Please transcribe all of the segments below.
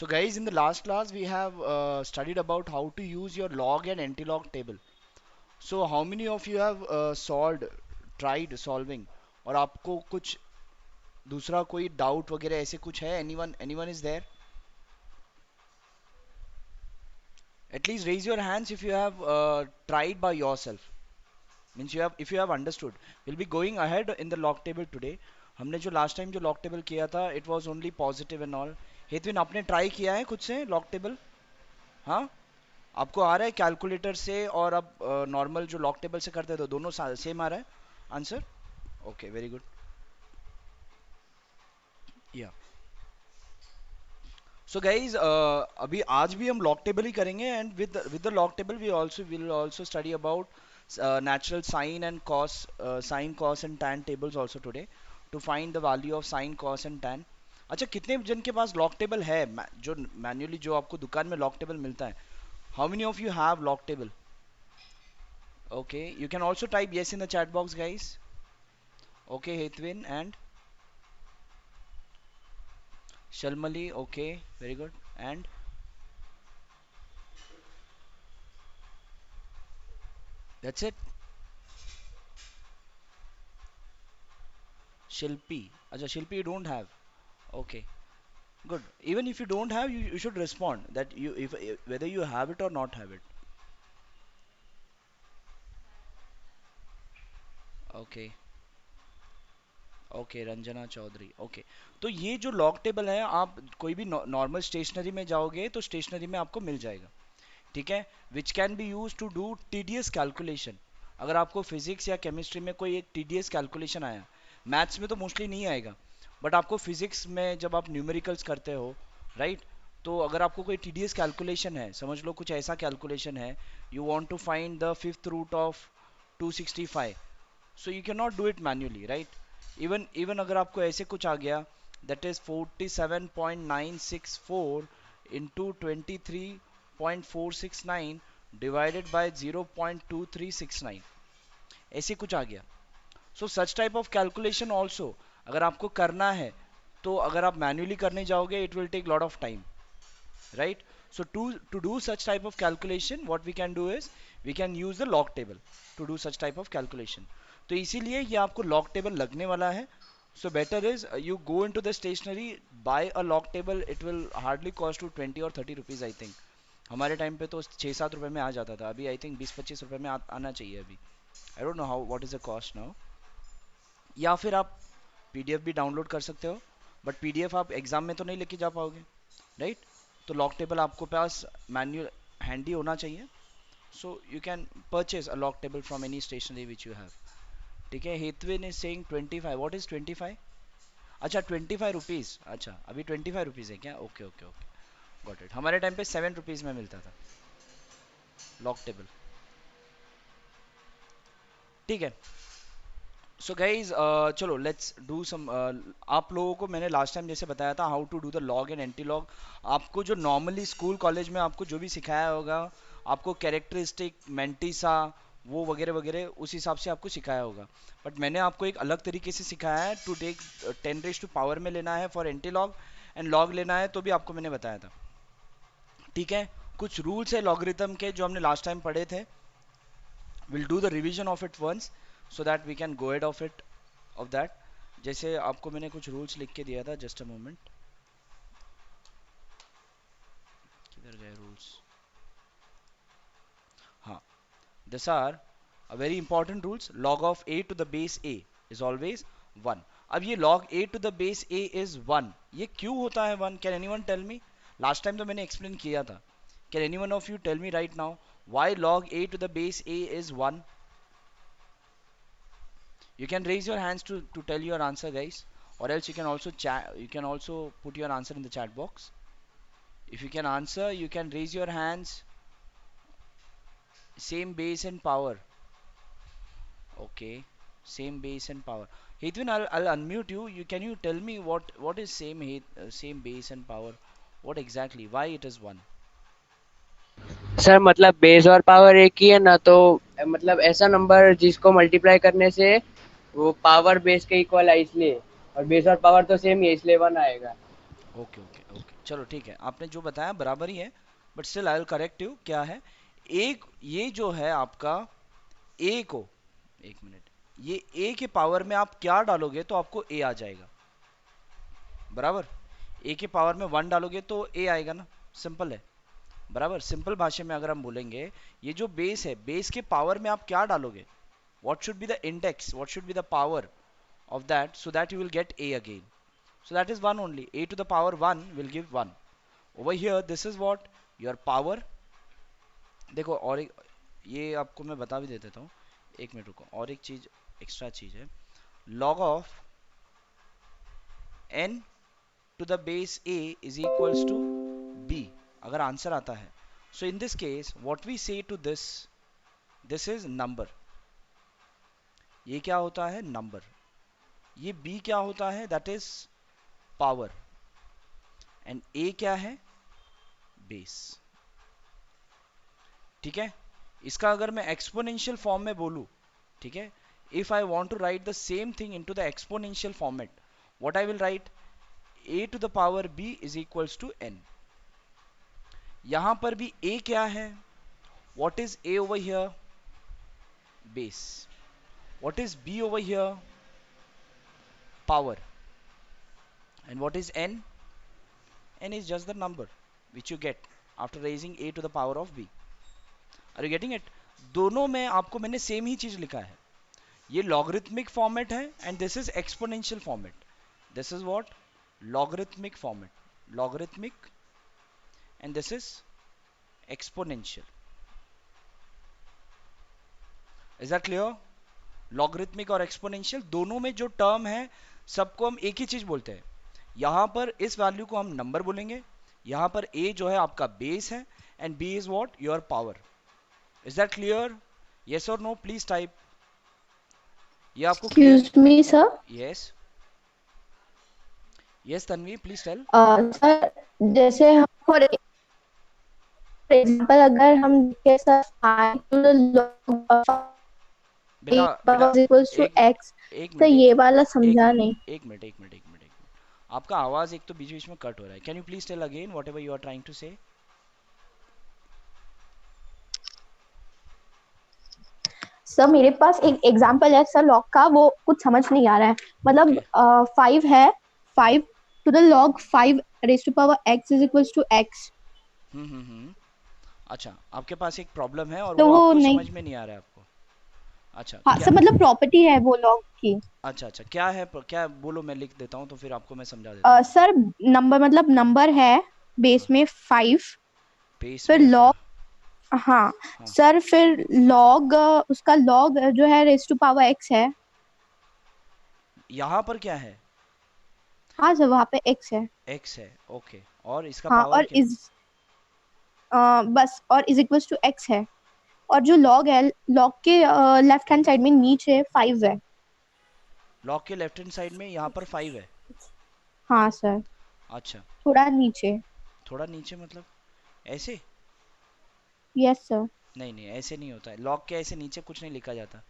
So guys, in the last class we have studied about how to use your log and anti-log table. So how many of you have tried solving, और आपको कुछ दूसरा कोई doubt वगैरह ऐसे कुछ है? Anyone is there? At least raise your hands if you have tried by yourself. Means you have, if you have understood. We'll be going ahead in the log table today. हमने जो last time जो log table किया था, it was only positive and all. हेतविन, आपने try किया है खुद से log table? हाँ, आपको आ रहा है कैलकुलेटर से और अब नॉर्मल जो लॉक टेबल से करते हैं तो दोनों सेम आ रहा है आंसर? Okay, very good. या सो गाइज, अभी आज भी हम लॉक टेबल ही करेंगे, and with the log table we also will also study about natural sine and cos, sine cos and tan tables also today to find the value of sine cos and tan. अच्छा, कितने जन के पास log table है जो manually जो आपको दुकान में लॉक टेबल मिलता है? How many of you have log table? Okay, you can also type yes in the chat box, guys. Okay, Hetwin and Shalmali. Okay, very good. And that's it. Shilpi. Acha, Shilpi, you don't have. Okay, good. Even if you don't have, you should respond that you, if whether you have it or not have it. Okay. Okay, Ranjana Chaudhary. Okay, तो ये जो log table है, आप कोई भी normal stationery में जाओगे तो स्टेशनरी में आपको मिल जाएगा, ठीक है? Which can be use to do TDS calculation. अगर आपको फिजिक्स या केमिस्ट्री में कोई एक टीडीएस कैलकुलेशन आया, मैथ्स में तो मोस्टली नहीं आएगा, बट आपको फिजिक्स में जब आप न्यूमेरिकल्स करते हो, राइट, तो अगर आपको कोई टीडीएस कैलकुलेशन है, समझ लो कुछ ऐसा कैलकुलेशन है, you want to find the fifth root of 265, so you can not do it manually, right? Even अगर आपको ऐसे कुछ आ गया, that is 47.964 into 23.469 divided by 0.2369, ऐसे कुछ आ गया, so such type of calculation also अगर आपको करना है, तो अगर आप मैन्युअली करने जाओगे it will take lot of time, right? So to do such type of calculation, what we can do is we can use the log table to do such type of calculation. तो इसीलिए ये आपको log table लगने वाला है. So better is you go into the stationery, buy a log table. It will hardly cost you 20 or 30 rupees, I think. हमारे time पे तो 6-7 रुपए में आ जाता था, अभी आई थिंक 20-25 रुपए में आना चाहिए अभी. I don't know how what is the cost now. या फिर आप पीडीएफ भी डाउनलोड कर सकते हो, बट पीडीएफ आप एग्जाम में तो नहीं लेके जा पाओगे, राइट? तो लॉक टेबल आपको पास मैन्युअल हैंडी होना चाहिए, so you can purchase a log table from any stationery which you have, ठीक है? Hetvin is saying 25, what is 25? अच्छा, 25 रुपीज़, अच्छा अभी 25 रुपीज़ है क्या? Okay okay okay, got it. हमारे टाइम पे 7 रुपीज़ में मिलता था लॉक टेबल, ठीक है? सो गाइज, चलो लेट्स डू सम। आप लोगों को मैंने लास्ट टाइम जैसे बताया था how to do the log and anti log, आपको जो नॉर्मली स्कूल कॉलेज में आपको जो भी सिखाया होगा, आपको कैरेक्टरिस्टिक मेंटिसा वो वगैरह वगैरह उस हिसाब से आपको सिखाया होगा, बट मैंने आपको एक अलग तरीके से सिखाया है टू टेक 10 टू पावर में लेना है for anti log, and log लेना है तो भी आपको मैंने बताया था, ठीक है? कुछ रूल्स है लॉगरिथम के जो हमने लास्ट टाइम पढ़े थे, will do the revision of it once so that we can go ahead of it of that. जैसे आपको मैंने कुछ रूल्स लिख के दिया था, जस्ट अ मोमेंट, किधर गए रूल्स? हाँ, this are a very important rules. Log of A to the base A is always 1। अब ये log A to the base A is 1, ये क्यों होता है 1? Can anyone tell me? Last time तो मैंने एक्सप्लेन किया था, can anyone of you tell me right now why log a to the base a is 1? You can raise your hands to tell your answer, guys, or else you can also chat, you can also put your answer in the chat box. If you can answer, you can raise your hands. Same base and power. Okay, same base and power. Hetwin, I'll unmute you. Can you tell me what is same base and power? What exactly? Why it is 1? Sir मतलब base और power एक ही है ना, तो मतलब ऐसा number जिसको multiply करने से वो पावर बेस के इक्वल है इसलिए, और बेस और पावर तो सेम ही है इसलिए 1 आएगा। ओके ओके ओके, चलो ठीक है, आपने जो बताया बराबर ही है, but still I will correct you. क्या है, एक ये जो है आपका ए को, एक मिनट, ये ए के पावर में आप क्या डालोगे तो आपको ए आ जाएगा, बराबर। ए के पावर में 1 डालोगे तो ए आएगा ना, सिंपल है, बराबर। सिंपल भाषा में अगर हम बोलेंगे, ये जो बेस है, बेस के पावर में आप क्या डालोगे, what should be the index, what should be the power of that, so that you will get a again. So that is 1 only, a to the power 1 will give 1. Over here this is what your power। देखो और एक, ये आपको मैं बता भी दे देता हूँ, एक मिनट रुको, और एक चीज, एक्स्ट्रा चीज है, log of n to the base a is equals to b, अगर आंसर आता है। So in this case what we say to this, this is number, ये क्या होता है, नंबर। ये b क्या होता है, that is power, and a क्या है, बेस। ठीक है, इसका अगर मैं एक्सपोनेंशियल फॉर्म में बोलूं, ठीक है, if I want to write the same thing into the exponential format, what I will write, a to the power b is equals to n। यहां पर भी a क्या है, what is a over here, base, what is b over here, power, and what is n, n is just the number which you get after raising a to the power of b। Are you getting it? दोनों में आपको मैंने same ही चीज लिखा है, ये logarithmic format है and this is exponential format. This is what, logarithmic format, logarithmic, and this is exponential. Is that clear? Logarithmic और एक्सपोनेंशियल दोनों में जो टर्म है, सबको हम एक ही चीज बोलते हैं। यहां पर इस वैल्यू को हम नंबर बोलेंगे, यहां पर a जो है आपका बेस है, and b is what, your power. Is that clear? Yes और नो, प्लीज टाइप। ये आपको clear? Excuse me, sir. Yes, yes Tanvi please tell. Sir, जैसे हम फॉर एग्जांपल अगर हम देखें sir, five to the log beta, beta, power equals to एक X, एक तो मिनट, ये वाला एक समझा मिनट, नहीं। एक मिनट, एक मिनट, एक मिनट, एक मिनट, आपका आवाज एक तो बीच बीच में कट हो रहा है। Can you please tell again whatever you are trying to say? Sir मेरे पास एक एग्जांपल है सर लॉग का, वो कुछ समझ नहीं आ रहा है। मतलब ओके। फाइव है, five to the log five raise to power X is equals to X, अच्छा, आपके पास एक प्रॉब्लम है और तो वो वो आपको नहीं। समझ में नहीं आ रहा है आपको। अच्छा हाँ क्या, सर, मतलब प्रॉपर्टी है वो लॉग की। अच्छा अच्छा, क्या है, क्या बोलो, मैं लिख देता हूँ तो फिर आपको मैं समझा देता हूँ। सर नंबर, मतलब नंबर है बेस में फाइव, बेस फिर में लॉग, हाँ हाँ, सर, फिर लॉग, उसका लॉग जो है रेज टू पावर एक्स है। यहाँ पर क्या है, हाँ सर, वहाँ पे एक्स है। एक्स है, ओके, और इसका हाँ, पावर और क्या है? बस, और इज इक्वल्स टू एक्स है। और जो लॉग है, लॉग के लेफ्ट हैंड साइड में नीचे फाइव है। लॉग के लेफ्ट हैंड साइड में यहाँ पर 5 है। हाँ सर, अच्छा, थोड़ा नीचे। थोड़ा नीचे मतलब ऐसे? Yes sir. नहीं नहीं, ऐसे नहीं होता है, लॉग के ऐसे नीचे कुछ नहीं लिखा जाता।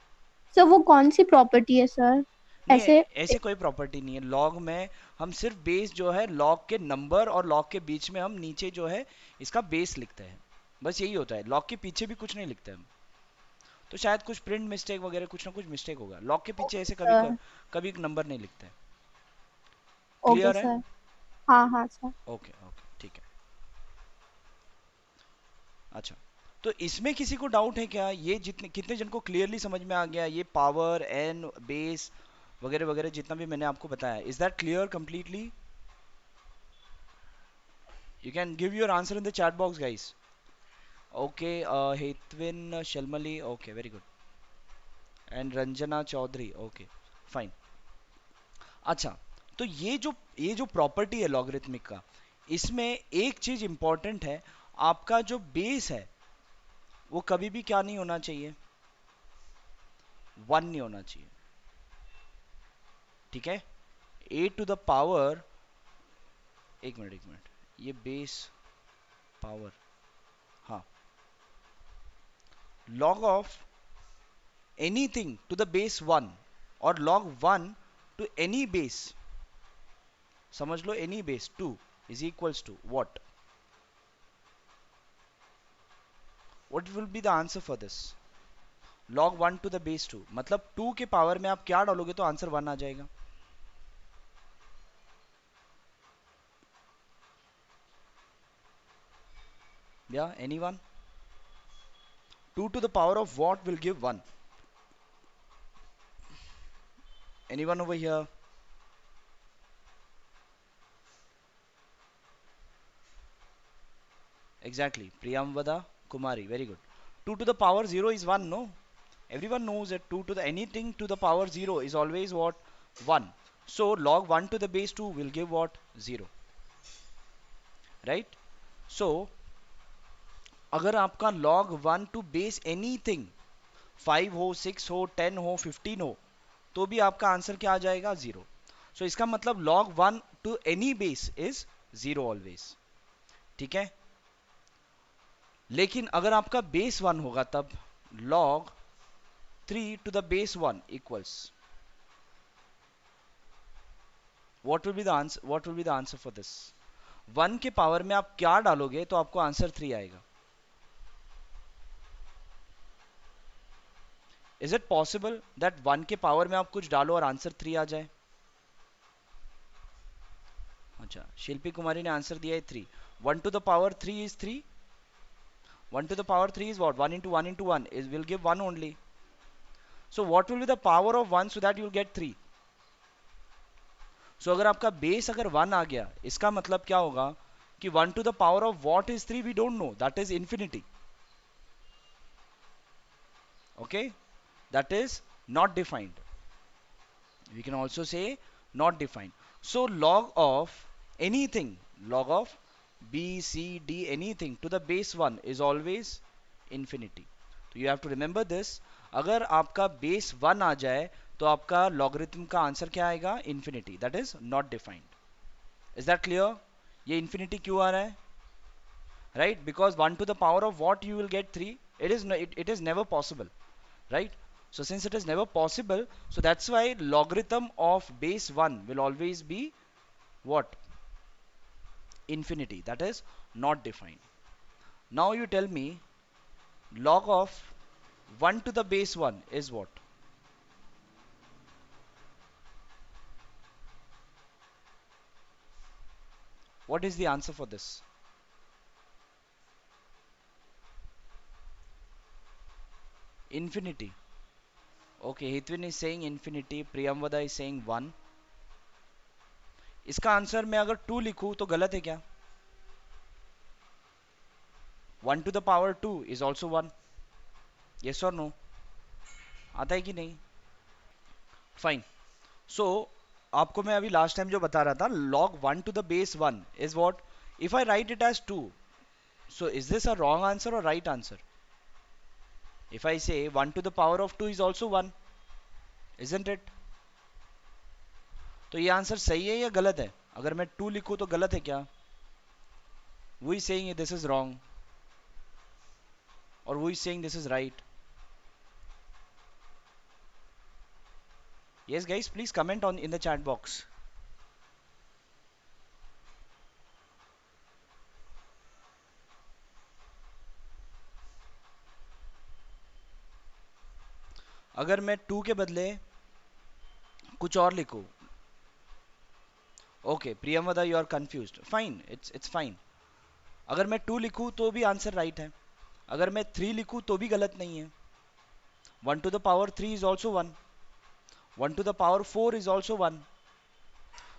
सर वो कौन सी प्रॉपर्टी है सर? नहीं, ऐसे ऐसे कोई प्रॉपर्टी नहीं है लॉग में। हम सिर्फ बेस जो है, लॉग के नंबर और लॉग के बीच में हम नीचे जो है इसका बेस लिखते हैं, बस यही होता है। लॉग के पीछे भी कुछ नहीं लिखते हम। तो शायद कुछ प्रिंट मिस्टेक वगैरह कुछ ना कुछ मिस्टेक होगा, लॉग के पीछे ऐसे कभी सर। कभी नंबर नहीं लिखते हैं। ओके क्लियर है? सर। हाँ हाँ सर। ओके ओके, ठीक है। अच्छा, तो इसमें किसी को डाउट है क्या, ये जितने कितने जन को क्लियरली समझ में आ गया, ये पावर एन बेस वगैरह वगैरह जितना भी मैंने आपको बताया, is that clear completely? You can give your answer in the chat box guys. Okay, Hetvin Shalmali, okay very good, and Ranjana Chaudhary, okay fine. अच्छा, तो ये जो प्रॉपर्टी है लॉगरिथमिक का, इसमें एक चीज इंपॉर्टेंट है, आपका जो बेस है वो कभी भी क्या नहीं होना चाहिए, 1 नहीं होना चाहिए। ठीक है, a टू द पावर, एक मिनट एक मिनट, ये बेस पावर, हाँ, log of anything to the base 1 और log 1 टू एनी बेस, समझ लो any base 2, is equals to what? What will be the answer for this? log 1 to the base 2 मतलब 2 के power में आप क्या डालोगे तो आंसर 1 आ जाएगा. Yeah, anyone? 2 to the power of what will give 1? Anyone over here? Exactly. Priyamvada Kumari. Very good. 2 to the power 0 is 1, no? Everyone knows that 2 to the anything to the power 0 is always what? 1. So log 1 to the base 2 will give what? 0. Right? So अगर आपका log 1 to base anything 5 हो 6 हो 10 हो 15 हो तो भी आपका answer क्या आ जाएगा? 0. सो इसका मतलब log 1 to any base is 0 always. ठीक है. लेकिन अगर आपका बेस 1 होगा तब log 3 to the base 1 equals what will be the answer? What will be the answer for this? 1 के पावर में आप क्या डालोगे तो आपको आंसर 3 आएगा. इज इट पॉसिबल दैट 1 के पावर में आप कुछ डालो और आंसर 3 आ जाए? अच्छा, शिल्पी कुमारी ने आंसर दिया है 3. 1 to the power 3 is 3. 1 to the power 3 is what? 1 into 1 into 1 is will give 1 only. So what will be the power of 1 so that you will get 3? So अगर आपका बेस अगर 1 आ गया इसका मतलब क्या होगा कि 1 to the power of what is 3 we don't know, that is infinity. Okay, that is not defined. We can also say not defined. So log of anything, log of b c d anything to the base 1 is always infinity. So you have to remember this. अगर आपका base 1 आ जाए तो आपका logarithm का answer क्या आएगा? Infinity. That is not defined. Is that clear? ये infinity क्यों आ रहा है? Right, because 1 to the power of what you will get 3. It is never possible, right? So since it is never possible, so that's why logarithm of base 1 will always be what? Infinity. That is not defined. Now you tell me log of 1 to the base 1 is what? What is the answer for this? Infinity. Okay, Hitwin is saying infinity, Priyamvada is saying 1. इसका answer मैं अगर 2 लिखूं तो गलत है क्या? 1 to the power 2 is also 1. Yes or no? आता है कि नहीं? फाइन. सो आपको मैं अभी लास्ट टाइम जो बता रहा था log 1 to the base 1 is what? If I write it as 2, so is this a wrong answer or right answer? If I say 1 to the power of 2 is also 1, isn't it? तो ये answer सही है या गलत है? अगर मैं 2 लिखूं तो गलत है क्या? Who is saying this is wrong or who is saying this is right? Yes guys, please comment on in the chat box. अगर मैं 2 के बदले कुछ और लिखूं, okay Priyamvada you are confused, fine, it's fine. अगर मैं 2 लिखूं तो भी आंसर राइट है. अगर मैं 3 लिखूं तो भी गलत नहीं है. 1 to the power 3 is also 1. 1 to the power 4 is also 1.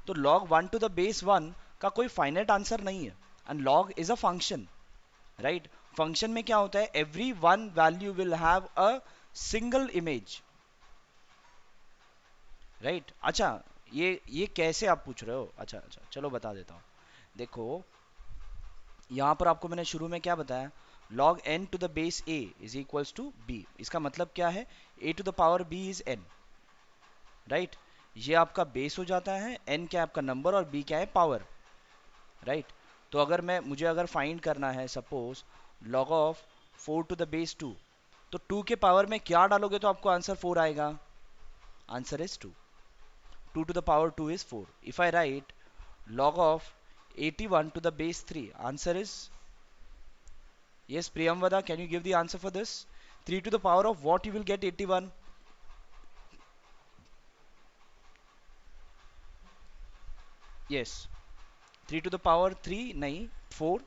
तो log 1 to the base 1 का कोई फाइनाइट आंसर नहीं है. And log is a function, right? Function में क्या होता है? Every one value will have a single image, right? अच्छा, ये कैसे आप पूछ रहे हो? अच्छा अच्छा, चलो बता देता हूँ. देखो यहां पर आपको मैंने शुरू में क्या बताया? log n to the base a is equals to b. इसका मतलब क्या है? a to the power b is n, right? ये आपका बेस हो जाता है. n क्या है आपका नंबर और b क्या है? Power, right? तो अगर मुझे अगर फाइंड करना है suppose log of 4 to the base 2, तो 2 के पावर में क्या डालोगे तो आपको आंसर 4 आएगा? Answer is 2. 2 to the power 2 is 4. If I write log of 81 to the base 3. Answer is yes. Priyamvada, can you give the answer for this? 3 to the power of what you will get 81? Yes, 3 to the power 3 नहीं 4.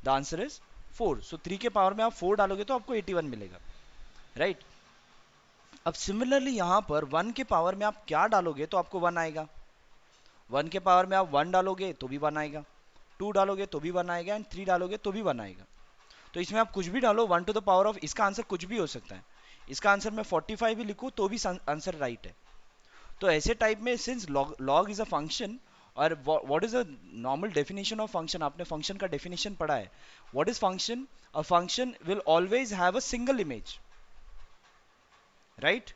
The answer is 4. So 3 के power में आप 4 डालोगे तो आपको 81 मिलेगा, right? अब similarly यहाँ पर 1 के पावर में आप क्या डालोगे तो आपको 1 आएगा. 1 के पावर में आप 1 डालोगे तो भी 1 आएगा, 2 डालोगे तो भी 1 आएगा, एंड 3 डालोगे तो भी 1 आएगा. तो इसमें आप कुछ भी डालो 1 टू द पावर ऑफ, इसका आंसर कुछ भी हो सकता है. इसका आंसर मैं 45 भी लिखूँ तो भी आंसर राइट है. तो ऐसे टाइप में since log is a function, और what is a normal definition of function, आपने फंक्शन का डेफिनेशन पढ़ा है. What is function? A function will always have a single image, right?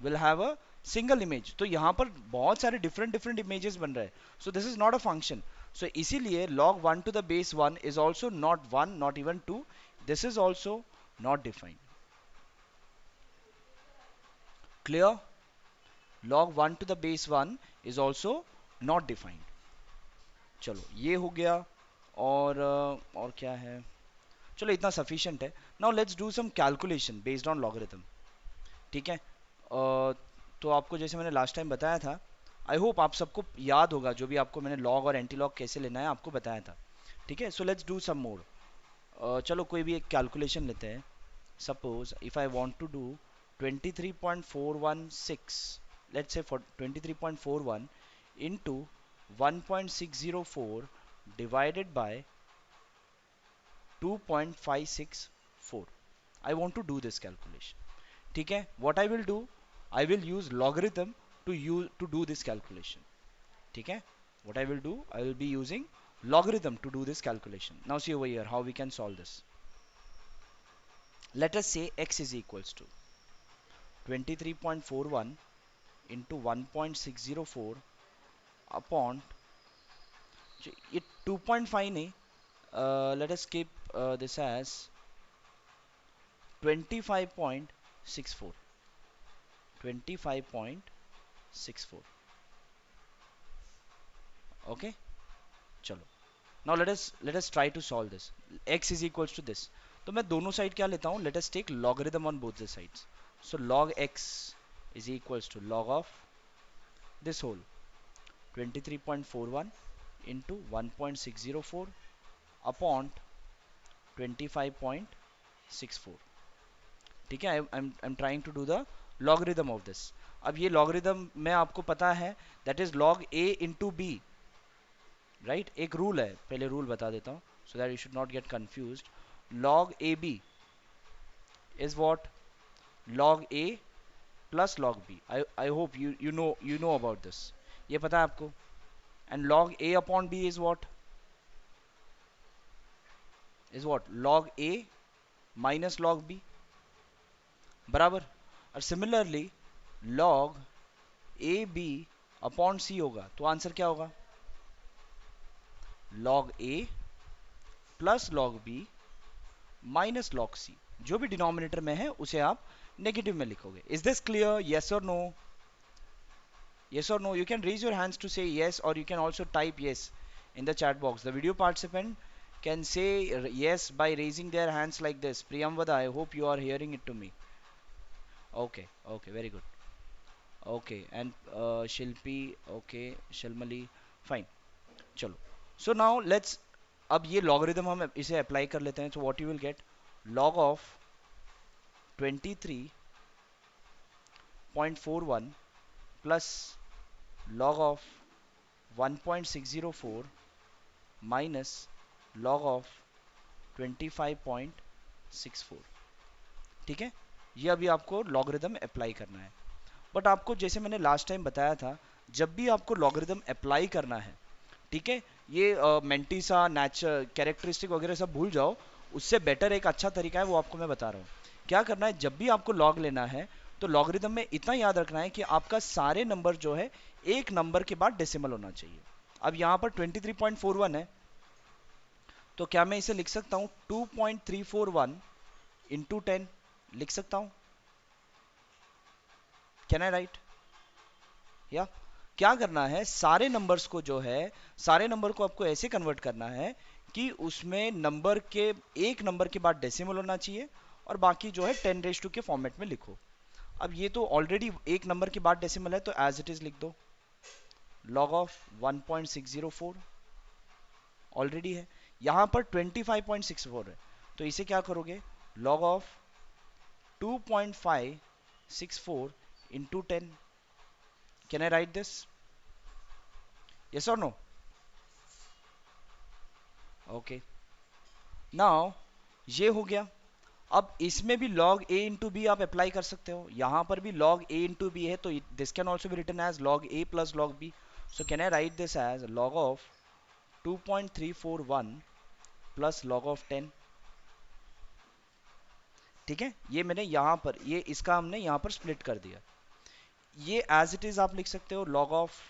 Will have a single image. तो यहाँ पर बहुत सारे डिफरेंट डिफरेंट इमेजेस बन रहे हैं. So this is not a function. सो इसीलिए log 1 to the base 1 is also not 1, not even 2. This is also not defined. Clear? Log 1 to the base 1 is also not defined. चलो ये हो गया. और क्या है? चलो इतना सफिशिएंट है. Now let's do some calculation based on logarithm. ठीक है? तो आपको जैसे मैंने लास्ट टाइम बताया था, आई होप आप सबको याद होगा जो भी आपको मैंने लॉग और एंटी लॉग कैसे लेना है आपको बताया था. ठीक है? So let's do some more. चलो कोई भी एक कैलकुलेशन लेते हैं. Suppose if I want to do 23.416, let's say for 23.41 into 1.604 divided by 2.564. I want to do this calculation. ठीक है? What I will do, I will use logarithm to do this calculation. ठीक है? What I will do, I will be using logarithm to do this calculation. Now see over here how we can solve this. Let us say x is equals to 23.41 into 1.604 upon ये 2.5 नहीं, let us keep this as 25.64. 25.64. Okay, चलो. Now let us try to solve this. X is equals to this. तो मैं दोनों side क्या लेता हूँ? Let us take logarithm on both the sides. So log x is equals to log of this whole 23.41 into 1.604 upon 25.64. ठीक है? I'm trying to do the logarithm of this. अब ये logarithm में आपको पता है that is log a into b, right? एक rule है, पहले रूल बता देता हूँ so that you should not get confused. Log ab is what? Log a plus log b. I hope you know about this. ये पता है आपको. And log a upon b is what? Is what? Log a minus log b. बराबर. और similarly log a b upon c होगा तो answer क्या होगा? log a plus log b minus log c. जो भी डिनोमिनेटर में है उसे आप नेगेटिव में लिखोगे. Is this clear? यस और no? Yes or no? You can raise your hands to say yes, or you can also type yes in the chat box. The video participant can say yes by raising their hands like this. Priyamvada, I hope you are hearing it to me. Okay, okay, very good. Okay, and Shilpi, okay, Shalmali, fine. चलो. So now let's, अब ये logarithm हम इसे apply कर लेते हैं. So what you will get? Log of 23.41 plus log of 1.604 minus log of 25.64. ठीक है? ये अभी आपको logarithm अप्लाई करना है. बट आपको जैसे मैंने लास्ट टाइम बताया था, जब भी आपको लॉगरिदम अप्लाई करना है, ठीक है, ये मेंटिसा नेचर कैरेक्टरिस्टिक वगैरह सब भूल जाओ. उससे बेटर एक अच्छा तरीका है, वो आपको मैं बता रहा हूँ. क्या करना है? जब भी आपको लॉग लेना है तो लॉगरिदम में इतना याद रखना है कि आपका सारे नंबर जो है एक नंबर के बाद डेसिमल होना चाहिए. अब यहाँ पर 23.41 है, तो क्या मैं इसे लिख सकता हूँ 2.341 इंटू 10 लिख सकता हूँ? Can I right? या क्या करना है, सारे नंबर्स को जो है, सारे नंबर को आपको ऐसे कन्वर्ट करना है कि उसमें नंबर के, एक नंबर के बाद डेसिमल होना चाहिए और बाकी जो है 10 के फॉर्मेट में लिखो। अब ये तो ऑलरेडी एक नंबर के बाद डेसिमल है तो एज इट इज लिख दो, log ऑफ 1.604 ऑलरेडी है, यहां पर 25.64 है, तो इसे क्या करोगे, log of 2.564 into 10। Can I write this, yes और नो? ओके, नाउ ये हो गया। अब इसमें भी log a इंटू बी आप अप्लाई कर सकते हो, यहां पर भी log a इंटू बी है, तो this can also be written as log a plus log b। So can I write this as log of 2.341 plus log of 10। ठीक है, ये मैंने यहां पर, ये इसका हमने यहां पर स्प्लिट कर दिया। ये एज इट इज आप लिख सकते हो log ऑफ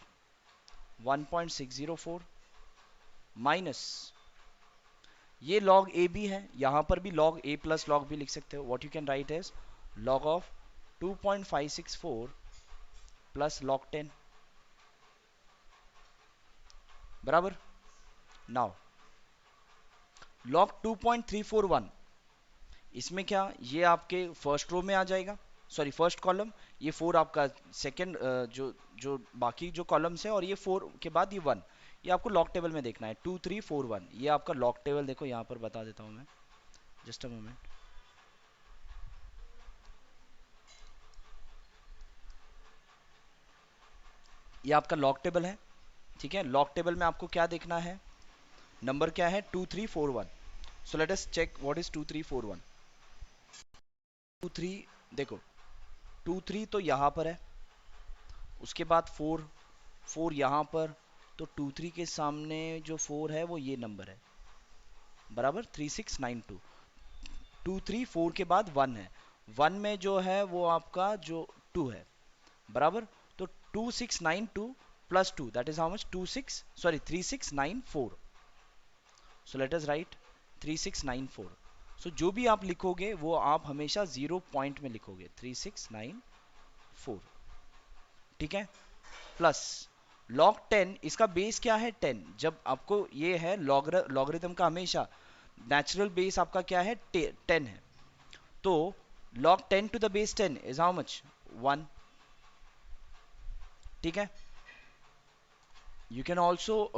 1.604 माइनस, ये log a भी है, यहां पर भी log a plus log b लिख सकते हो। What you can write is log of 2.564 plus log 10, बराबर। नाउ log 2.341, इसमें क्या, ये आपके फर्स्ट रो में आ जाएगा, सॉरी फर्स्ट कॉलम, ये 4 आपका सेकंड, जो जो बाकी जो कॉलम्स है, और ये 4 के बाद ये 1, ये आपको लॉग टेबल में देखना है, 2341, ये आपका लॉग टेबल देखो यहाँ पर बता देता हूँ मैं, जस्ट अ मोमेंट। ये आपका लॉग टेबल है, ठीक है। लॉग टेबल में आपको क्या देखना है, नंबर क्या है 2341। So let us check what is 2341। 23, देखो 23 तो यहाँ पर है, उसके बाद 4, 4 यहाँ पर, तो 23 के सामने जो 4 है वो ये नंबर है, बराबर 3692। 234 के बाद 1 है, 1 में जो है वो आपका जो 2 है, बराबर। तो 2692 plus 2 that is how much, 3694। So let us right 3694। सो जो भी आप लिखोगे वो आप हमेशा 0 पॉइंट में लिखोगे, 3694, ठीक है। प्लस log 10, इसका बेस क्या है 10, जब आपको ये है लॉगरिथम का हमेशा नेचुरल बेस आपका क्या है 10 है, तो log 10 to the base 10 is how much 1, ठीक है। यू कैन ऑल्सो,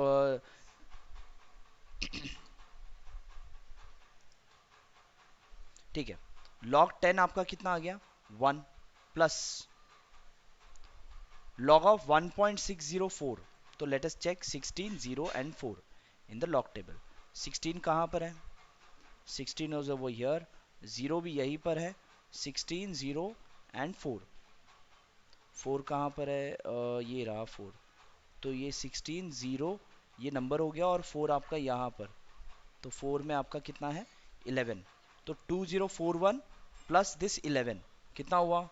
ठीक है, log 10 आपका कितना आ गया 1, प्लस log ऑफ 1.604, तो let us check 16 0 and 4 in the log table. 16 कहाँ पर है, 16 इज ओवर हियर, 0 भी यहीं पर है, 16 0 एंड 4, 4 कहाँ पर है, ये रहा 4, तो ये 16 0 ये नंबर हो गया, और 4 आपका यहाँ पर, तो 4 में आपका कितना है 11, तो 2041 प्लस दिस 11 कितना हुआ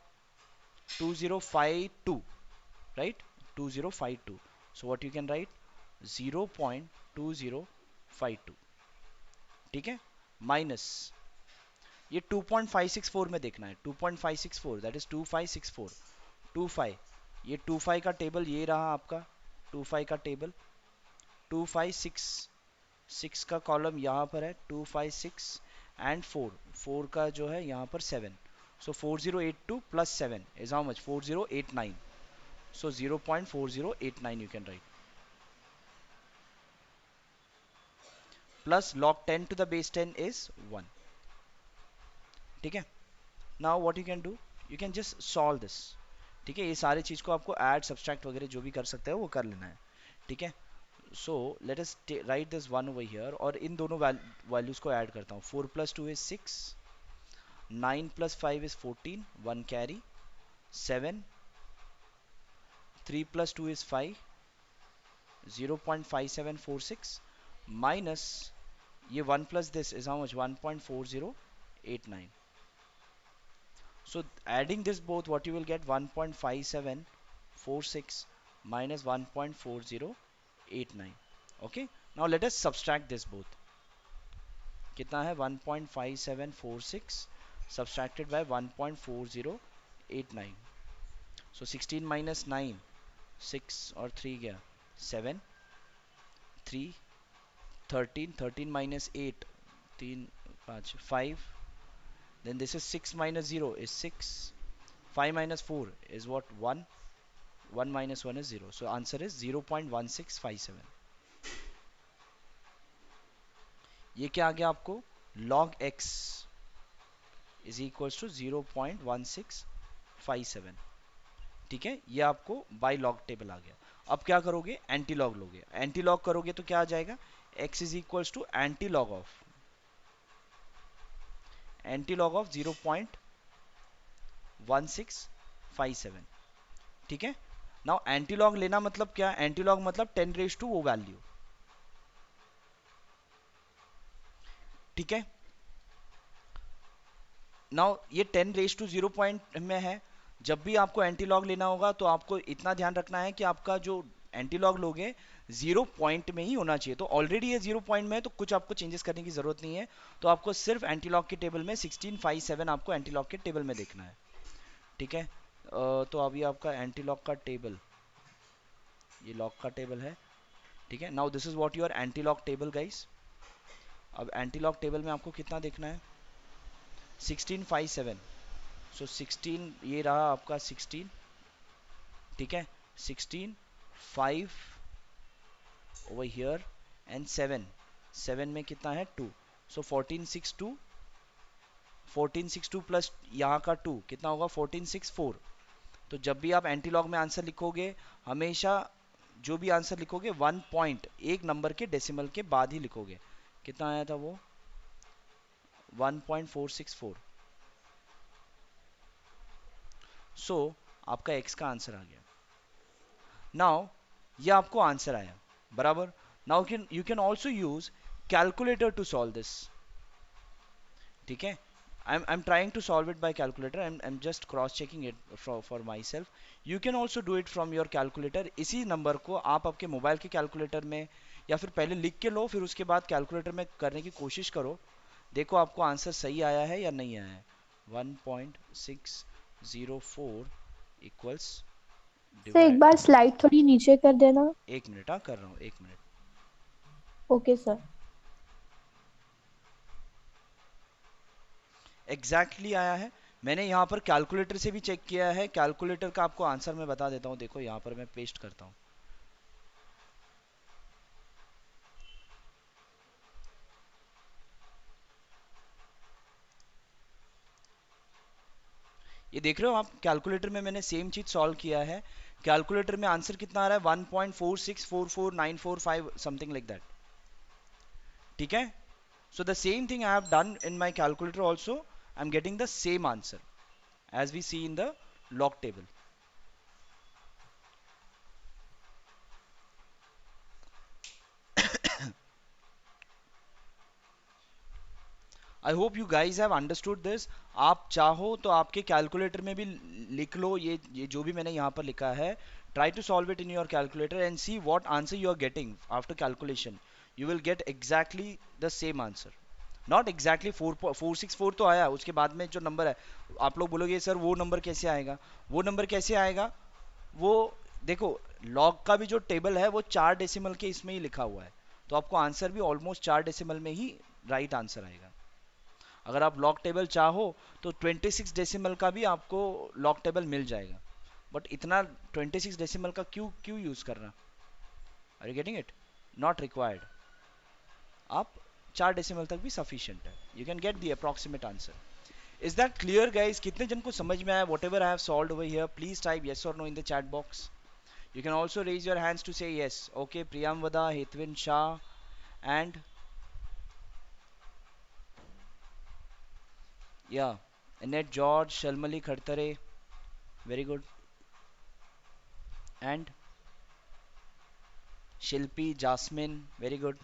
2052, right, 2052। so what you can write 0.2052, ठीक है, माइनस ये 2.564 में देखना है, 2.564 दैट इज 2564, 25, ये 25 का टेबल ये रहा आपका, 25 का टेबल, 256 का कॉलम यहाँ पर है, 256 एंड 4, 4 का जो है यहाँ पर 7, सो 4082 plus 7 is how much 4089, so 0.4089 you can write, plus log 10 to the base 10 is 1, ठीक है। now what you can do, you can just solve this, ठीक है। ये सारी चीज को आपको ऐड सब्सट्रैक्ट वगैरह जो भी कर सकते हो वो कर लेना है, ठीक है। so let us write this one over here, और इन दोनों वैल्यूज को ऐड करता हूँ, 4 plus 2 is 6, 9 plus 5 is 14, 1 carry, 7, 3 plus 2 is 5, 0.5746 minus ये 1 plus this is how much 1.4089, so adding this both what you will get 1.5746 minus 1.4089, okay। now let us subtract this both, कितना है 1.5746 subtracted by 1.4089, so 16 minus 9, 6 और 3 गया 7, 3, 13, 13 minus 8, 3, 5, 5. Then this is 6 minus 0 is 6. 5 minus 4 is what? 1. 1 minus 1 is 0. So answer is 0.1657. ये क्या आ गया आपको? log x is equals to 0.1657. ठीक है, ये आपको बाय लॉग टेबल आ गया. अब क्या करोगे? एंटी लॉग लोगे. एंटी लॉग करोगे तो क्या आ जाएगा? x is equals to anti log of 0.1657. ठीक है. नाउ एंटी लॉग लेना मतलब क्या? एंटी लॉग मतलब 10 रेज टू वो वैल्यू. ठीक है. नाउ ये 10 रेज टू 0 पॉइंट में है. जब भी आपको एंटी लॉग लेना होगा तो आपको इतना ध्यान रखना है कि आपका जो एंटी लॉग लोगे 0 पॉइंट में ही होना चाहिए. तो ऑलरेडी ये 0 पॉइंट में है तो कुछ आपको चेंजेस करने की जरूरत नहीं है. तो आपको सिर्फ एंटी लॉग के टेबल में 1657 आपको एंटी लॉग के टेबल में देखना है. ठीक है. तो अभी आपका एंटी लॉग का टेबल, ये लॉग का टेबल है. ठीक है. Now this is what your anti log table guys. अब एंटी लॉग टेबल में आपको कितना देखना है? 1657. सो 16 ये रहा आपका 16. ठीक है. 16, 5 over here and 7. 7 में कितना है? 2. सो 1462, 1462 प्लस यहाँ का 2 कितना होगा? 1464. तो जब भी आप एंटी लॉग में आंसर लिखोगे हमेशा जो भी आंसर लिखोगे 1 पॉइंट एक नंबर के डेसिमल के बाद ही लिखोगे. कितना आया था वो? 1.464. सो आपका x का आंसर आ गया. नाउ ये आपको आंसर आया बराबर. Now you can also use calculator to solve this. ठीक है. I'm trying to solve it by calculator. I'm just cross checking it for myself. You can also do it from your calculator. इसी number को आप आपके mobile के calculator में या फिर पहले लिख के लो, फिर उसके बाद कैलकुलेटर में करने की कोशिश करो. देखो आपको आंसर सही आया है या नहीं आया है. 1.604 इक्वल्स सर एक डिवाइड. बार स्लाइड थोड़ी नीचे कर देना. एक मिनट, हाँ कर रहा हूँ, एक मिनट. Okay sir. एग्जैक्टली आया है. मैंने यहाँ पर कैलकुलेटर से भी चेक किया है. कैलकुलेटर का आपको आंसर मैं बता देता हूँ. देखो यहाँ पर मैं पेस्ट करता हूँ. ये देख रहे हो आप, कैलकुलेटर में मैंने सेम चीज सॉल्व किया है. कैलकुलेटर में आंसर कितना आ रहा है? 1.4644945 समथिंग लाइक दैट. ठीक है. So the same thing I have done in my calculator also. I am getting the same answer as we see in the log table. I hope you guys have understood this. आप चाहो तो आपके calculator में भी लिख लो ये जो भी मैंने यहाँ पर लिखा है. Try to solve it in your calculator and see what answer you are getting after calculation. You will get exactly the same answer. Not exactly 464 तो आया, उसके बाद में जो नंबर है आप लोग बोलोगे सर वो नंबर कैसे आएगा? वो नंबर कैसे आएगा? वो देखो, लॉग का भी जो टेबल है वो 4 डेसिमल के इसमें ही लिखा हुआ है. तो आपको आंसर भी ऑलमोस्ट 4 डेसिमल में ही राइट आंसर आएगा. अगर आप लॉग टेबल चाहो तो 26 डेसिमल का भी आपको लॉग टेबल मिल जाएगा. बट इतना 26 डेसिमल का क्यों क्यों यूज करना? Are you getting it? Not required. आप 4 डेसिमल तक भी सफिशिएंट है. You can get the approximate answer. Is that clear guys? कितने जन को समझ में आया? Whatever I have solved over here, please type yes or no in the chat box. You can also raise your hands to say yes. Okay, Priyamvada, Hitwin Shah, and yeah, Annette George, Shalmali Khartare. Very good. And Shilpi, Jasmine. Very good.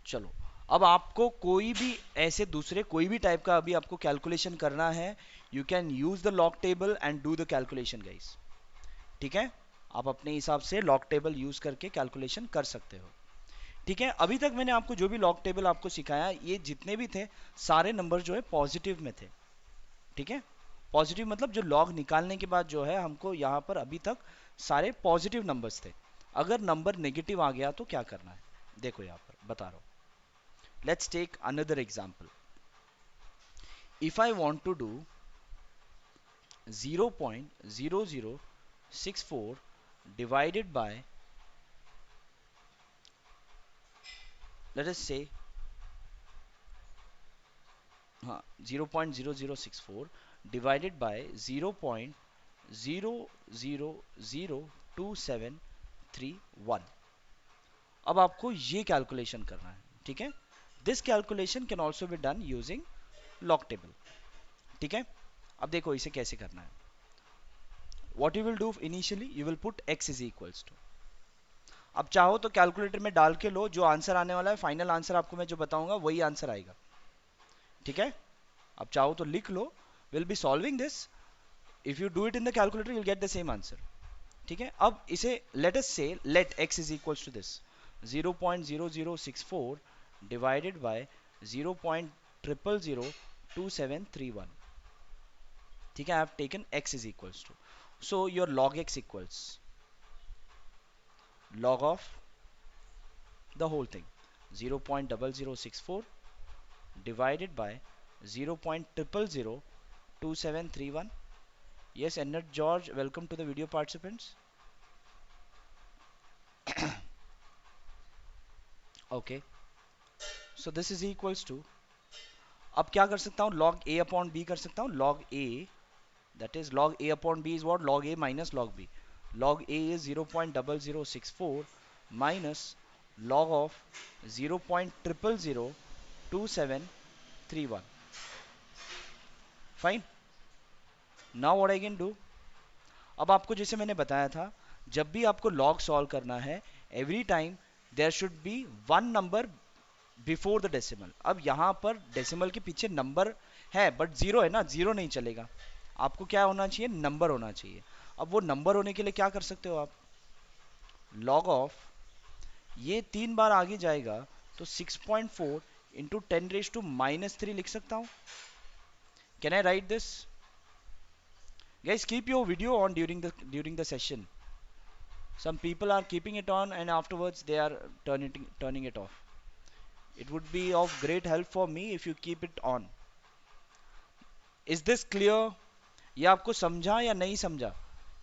चलो, अब आपको कोई भी ऐसे दूसरे कोई भी type का अभी आपको कैलकुलेशन करना है, you can use the log table and do the calculation guys. ठीक है. आप अपने हिसाब से लॉग टेबल यूज करके कैलकुलेशन कर सकते हो. ठीक है. अभी तक मैंने आपको जो भी लॉग टेबल आपको सिखाया, ये जितने भी थे सारे नंबर जो है पॉजिटिव में थे. ठीक है. पॉजिटिव मतलब जो लॉग निकालने के बाद जो है हमको यहाँ पर अभी तक सारे पॉजिटिव नंबर्स थे। अगर नंबर नेगेटिव आ गया तो क्या करना है, देखो यहाँ पर बता रहा हूँ। Let's take another example. If I want to do 0.0064 divided by, let us say, हाँ 0.0064 divided by 0.000271। अब आपको ये कैलकुलेशन करना है, ठीक है। This calculation can also be done using log table, ठीक है। अब देखो इसे कैसे करना है। What you will do initially, you will put x is equals to, अब चाहो तो कैलकुलेटर में डाल के लो, जो आंसर आने वाला है फाइनल आंसर आपको मैं जो बताऊंगा वही आंसर आएगा, ठीक है। अब चाहो तो लिख लो, will be solving this, if you do it in the calculator you will get the same answer, ठीक है। अब इसे let us say let x is equals to this 0.0064 divided by 0.000271, ठीक है। I have taken x is equals to, so your log x equals log of the whole thing 0.0064 divided by 0.000271। Yes, Ennett George, welcome to the video participants. Okay, so this is equals to, अब क्या कर सकता हूँ, log a upon b कर सकता हूँ। log a, that is log a upon b is what, log a minus log b। log a is 0.0064 minus log of 0.000271। Fine, now what I can do, अब आपको जैसे मैंने बताया था, जब भी आपको लॉग सॉल्व करना है, every time there should be one number before the decimal. अब यहाँ पर डेसिमल के पीछे नंबर है बट जीरो है ना, जीरो नहीं चलेगा, आपको क्या होना चाहिए, नंबर होना चाहिए। अब वो नंबर होने के लिए क्या कर सकते हो आप, लॉग ऑफ, ये 3 बार आगे जाएगा तो 6.4 इंटू 10⁻³ लिख सकता हूँ। Can I write this? Guys, keep your video on during the session. Some people are keeping it on and afterwards they are turning it off. It would be of great help for me if you keep it on. Is this clear? ये आपको समझा या नहीं समझा,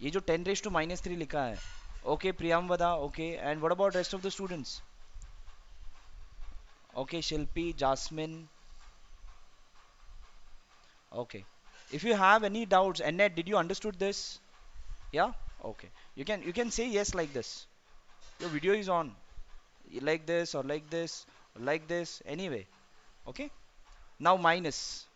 ये जो 10⁻³ लिखा है? Okay, Priyamvada, okay, and what about rest of the students? Okay, Shilpi, Jasmine. Okay, if you have any doubts, Annette, did you understood this? Yeah, okay, you can say yes like this, your video is on, like this or like this or like this, anyway, okay। Now minus,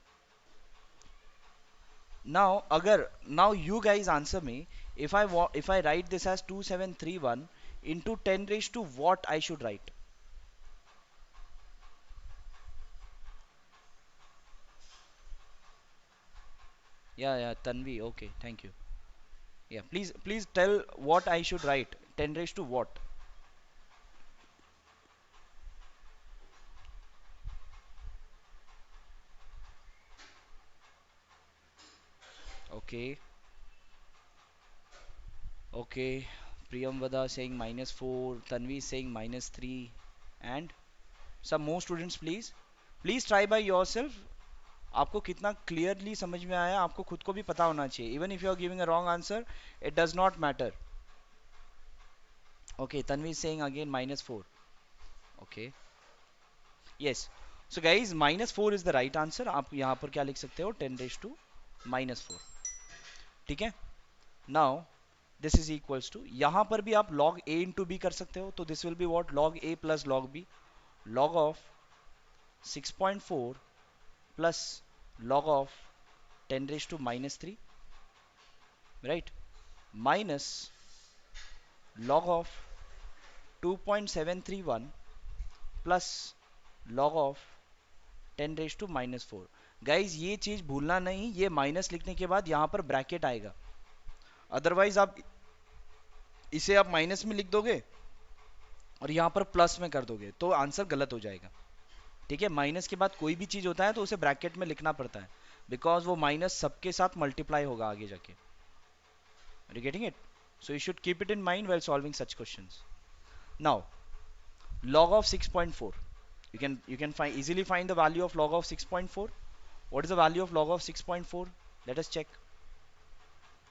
now agar, now you guys answer me, if I write this as 2731 into 10 raised to what I should write? Yeah, Tanvi, okay, thank you. Yeah, please tell what I should write, 10 raised to what? Okay, okay, Priyamvada saying -4, Tanvi saying -3, and some more students, please try by yourself। आपको कितना clearly समझ में आया आपको खुद को भी पता होना चाहिए, even if you are giving a wrong answer it does not matter. Okay, Tanvi saying again -4, okay, yes. So guys -4 is the right answer. आप यहाँ पर क्या लिख सकते हो, 10⁻⁻⁴, ठीक है। Now this is equals to, यहाँ पर भी आप log a इंटू बी कर सकते हो, तो this will be what, log a plus log b, log of 6.4 plus log of 10⁻³ right, minus log of 2.731 plus log of 10⁻⁻⁴। Guys ये चीज भूलना नहीं, ये माइनस लिखने के बाद यहां पर ब्रैकेट आएगा, अदरवाइज आप इसे आप माइनस में लिख दोगे और यहां पर प्लस में कर दोगे तो आंसर गलत हो जाएगा, ठीक है। माइनस के बाद कोई भी चीज होता है तो उसे ब्रैकेट में लिखना पड़ता है, बिकॉज वो माइनस सबके साथ मल्टीप्लाई होगा आगे जाके. Are you getting it? So you should keep it in mind while solving such questions. Now, log of 6.4. You can easily find the value of log of 6.4. What is the value of log of 6.4? Let us check.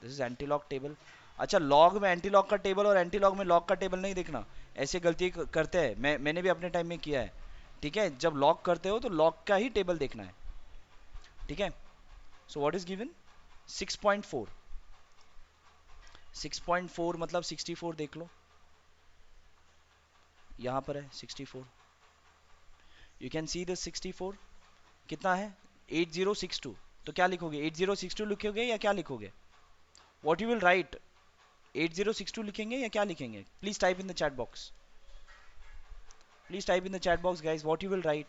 This is anti-log table. अच्छा, log में anti-log का table और anti-log में log का table नहीं देखना. ऐसे गलती करते हैं, मैंने भी अपने टाइम में किया है. ठीक है, जब log करते हो तो log का ही टेबल देखना है. ठीक है. So what is given? 6.4. 6.4 मतलब 64 देख लो, यहाँ पर है 64. यू कैन सी दिस 64 कितना है? 8062. तो क्या लिखोगे? 8062 लिखोगे या क्या लिखोगे? What you will right? 8062 लिखेंगे या क्या लिखेंगे? Please type in the chat box. Please type in the chat box guys, what you will right?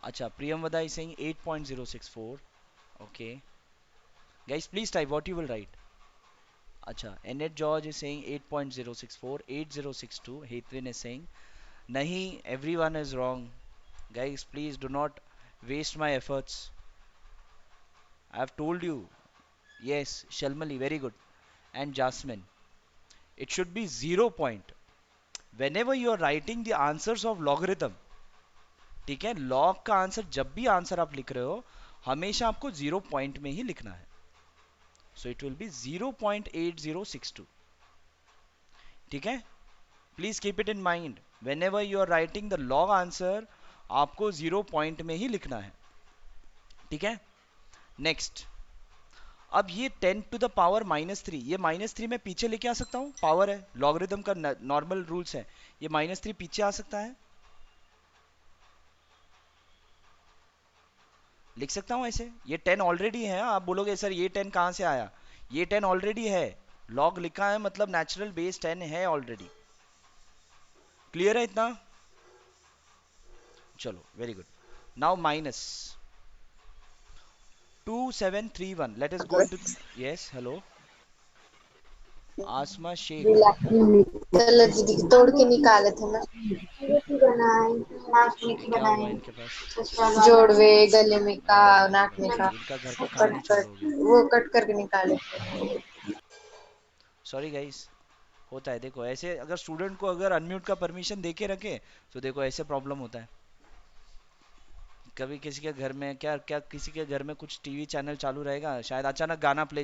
अच्छा, Priyamvada is saying 8.064. Okay. Guys, please type what you will write. अच्छा, Annette George is saying 8.064. 8062. Hetwin is saying nahi, everyone is wrong. Guys, please do not waste my efforts. I have told you. Yes, Shalmali, very good. And Jasmine. It should be 0 point. Whenever you are writing the answers of logarithm, ठीक है, log का answer जब भी answer आप लिख रहे हो हमेशा आपको 0 पॉइंट में ही लिखना है. So it will be 0.8062. ठीक है, please keep it in mind. Whenever you are writing the log answer आपको 0 पॉइंट में ही लिखना है. ठीक है. नेक्स्ट, अब ये 10 टू द पावर -3, ये -3 मैं पीछे लेके आ सकता हूँ. पावर है, लॉगरिथम का नॉर्मल रूल्स है. ये -3 पीछे आ सकता है, लिख सकता हूँ ऐसे. ये 10 ऑलरेडी है. आप बोलोगे सर ये 10 कहाँ से आया? ये 10 ऑलरेडी है. लॉग लिखा है मतलब नेचुरल बेस 10 है ऑलरेडी. क्लियर है इतना? चलो, very good. Now minus 2731. Let us go into. Yes, hello Asma Shaikh. चलो दीदी तोड़ के निकाले थे ना नाक में क्या हुआ बनाए इनके पास? जोड़वे गले में का ओह माय नाक में गॉड, का इनका घर का वो कहानी चालू हो गया. वो कट करके निकाले सॉरी गाइस, होता है. देखो ऐसे अगर स्टूडेंट को अगर अनम्यूट का परमिशन दे के रखे तो देखो ऐसे प्रॉब्लम होता है. कभी किसी के घर में क्या क्या किसी के घर में कुछ टीवी चैनल चालू रहेगा, शायद अचानक गाना प्ले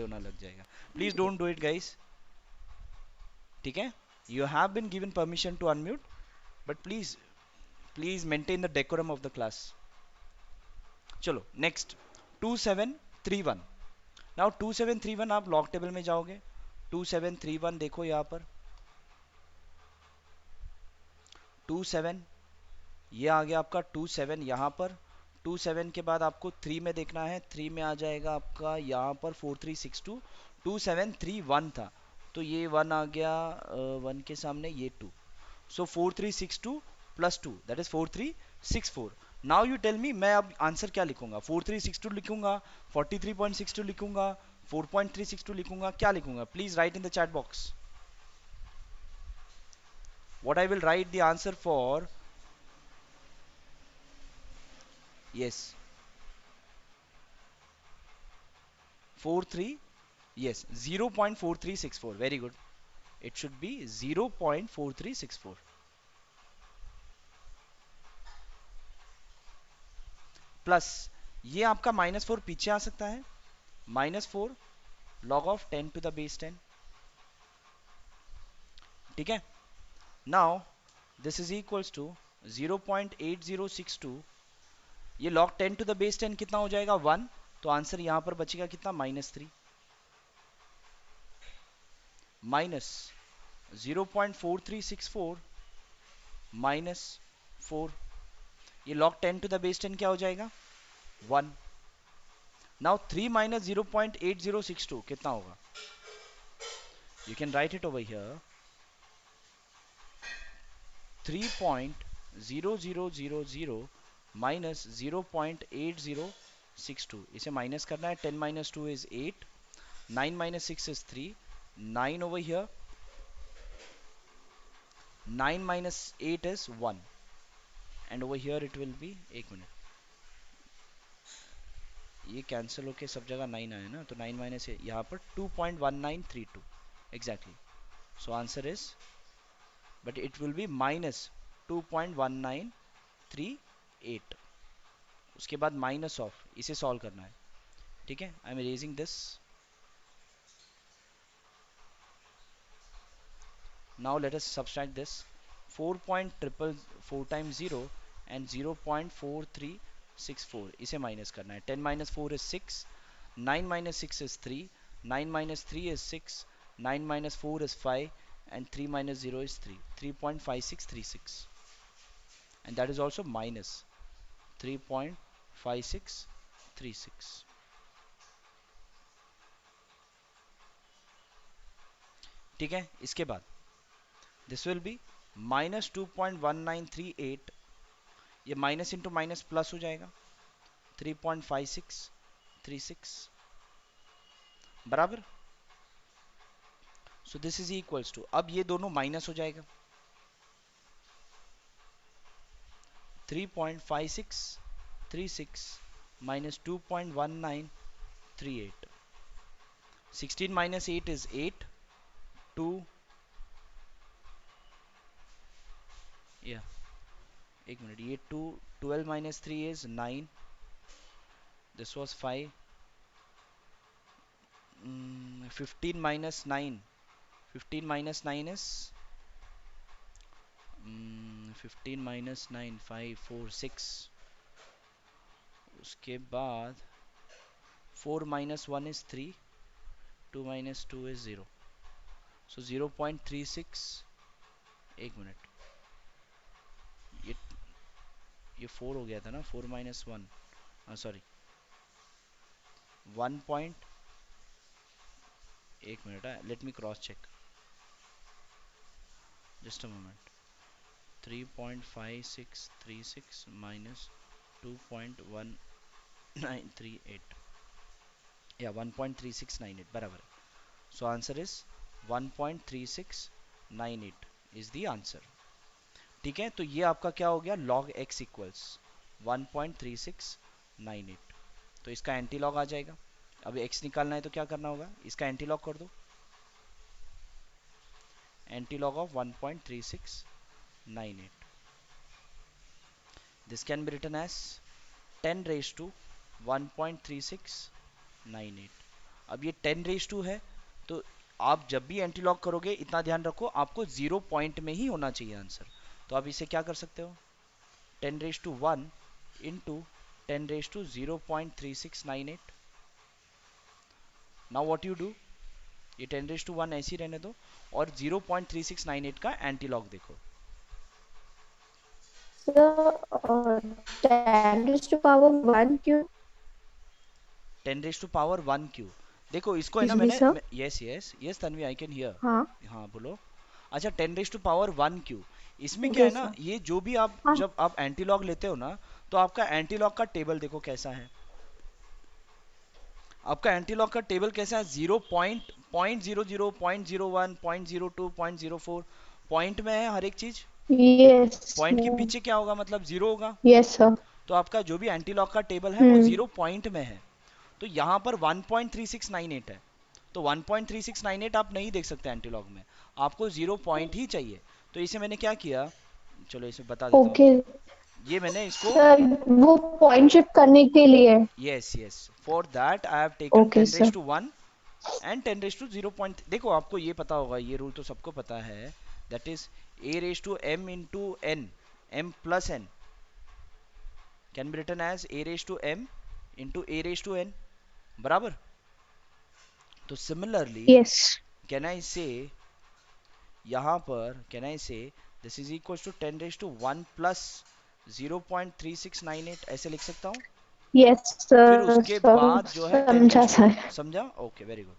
होना लग जाएगा. Please don't do it guys. ठीक है, you have been given permission to unmute, but please please maintain the decorum of the class. चलो नेक्स्ट, 2731. नाउ 2731 आप लॉग टेबल में जाओगे. 2731 देखो यहाँ पर 27, ये आ गया आपका 27 यहाँ पर. 27 के बाद आपको 3 में देखना है. 3 में आ जाएगा आपका यहाँ पर 4362. 2731 था तो ये 1 आ गया, 1 के सामने ये 2. So 4362 plus 2 that is 4364. Now you tell me मैं अब आंसर क्या लिखूंगा? 4362 लिखूंगा, 43.62 लिखूंगा, 4.362 लिखूंगा, क्या लिखूंगा? Please right in the chat box what I will write the answer for. Yes, 43. Yes, 0.4364. Very good. It should be 0.4364. Plus ये आपका -4 पीछे आ सकता है. -4 log of 10 to the base 10. ठीक है. Now this is equals to 0.8062. ये log 10 to the base 10 कितना हो जाएगा? 1. तो आंसर यहां पर बचेगा कितना? -3 माइनस 0.4364 -4. ये log 10 to the base 10 क्या हो जाएगा? 1. नाउ 3 माइनस 0.8062 कितना होगा? You can write it over here. 3.0000 minus 0.8062. इसे माइनस करना है. 10 minus 2 is 8. 9 minus 6 is 3. 9 over here 9 minus 8 is 1 and over here it will be, एक मिनट, ये कैंसिल होके सब जगह 9 आया ना, तो 9 माइनस यहाँ पर 2.1932 exactly. So answer is, but it will B minus 2.1938. उसके बाद माइनस ऑफ, इसे सॉल्व करना है. ठीक है, I am raising this. Now let us subtract this. 4.4 times 0 and 0.4364, इसे माइनस करना है. 10 minus 4 is 6, 9 minus 6 is 3, 9 minus 3 is 6, 9 minus 4 is 5, and 3 minus 0 is 3, 3.5636, and that is also minus 3.5636. ठीक है, इसके बाद दिस विल बी माइनस 2.1938, ये minus into minus plus हो जाएगा, 3.5636 बराबर. So this is equals to, अब ये दोनों माइनस हो जाएगा, 3.5636 minus 2.1938. 16 minus 8 is 8. 2, yeah, एक मिनट, ये 2, 12 minus 3 is 9. This was 5. 15 minus 9. 15 minus 9 is 15 minus 9, 5, 4, 6. उसके बाद 4 minus 1 is 3. 2 minus 2 is 0. So 0.36, एक मिनट, ये 4 हो गया था ना, 4 minus 1, सॉरी 1 पॉइंट, एक minute, let me cross check, just a moment. 3.5636 minus 2.1938, या 1.3698 बराबर है. सो answer is 1.3698 is the answer. ठीक है, तो ये आपका क्या हो गया, log x इक्वल्स 1.3698. तो इसका एंटी लॉग आ जाएगा. अब x निकालना है तो क्या करना होगा, इसका एंटी लॉग कर दो. Anti log of 1.3698, this can be written as 10 raised to 1.3698. अब ये 10 raised to है, तो आप जब भी एंटी लॉग करोगे इतना ध्यान रखो, आपको 0 पॉइंट में ही होना चाहिए आंसर. तो आप इसे क्या कर सकते हो, 10 raised to 1 into 10 raised to 0.3698. Now what you do, ये 10 raised to 1 ऐसे ही रहने दो और 0.3698 का एंटी लॉग देखो. So, 10 raised to power 1 cube. 10 raised to power 1 Q. देखो इसको है ना, Excuse me, मैंने, sir. Yes yes yes Tanvi, I can hear. हाँ. हाँ बोलो. अच्छा, 10 raised to power 1 क्यू, इसमें क्या है Okay, ना, sir. ये जो भी आप हाँ. जब आप एंटी लॉग लेते हो ना, तो आपका एंटी लॉग का टेबल देखो कैसा है. आपका एंटी लॉग का टेबल कैसा है, 0.00, 0.01, 0.02, 0.04 पॉइंट में है हर एक चीज. Yes. पॉइंट के Yeah. पीछे क्या होगा, मतलब जीरो होगा. Yes, sir. तो आपका जो भी एंटी लॉग का टेबल है वो Hmm. 0 पॉइंट में है. तो यहाँ पर 1.3698 है, तो 1.3698 आप नहीं देख सकते एंटीलॉग में, आपको 0 पॉइंट ही चाहिए. तो इसे मैंने क्या किया, चलो इसे बता देता हूँ. Okay. ये मैंने इसको, Sir, वो point shift करने के लिए. Yes yes, for that I have taken Okay, 10 sir. raised to 1 and 10 raised to 0 point. देखो आपको ये पता होगा, ये रूल तो सबको पता है, that is a raised to m into n, m plus n can be written as a raised to m into a raised to n बराबर. तो सिमिलरली Yes. कैन आई से, यहाँ पर can I say this is equal to 10 raised to 1 plus 0.3698, ऐसे लिख सकता हूँ. Yes, sir. फिर उसके बाद जो है 10 समझा raised to, सर. समझा, okay, very good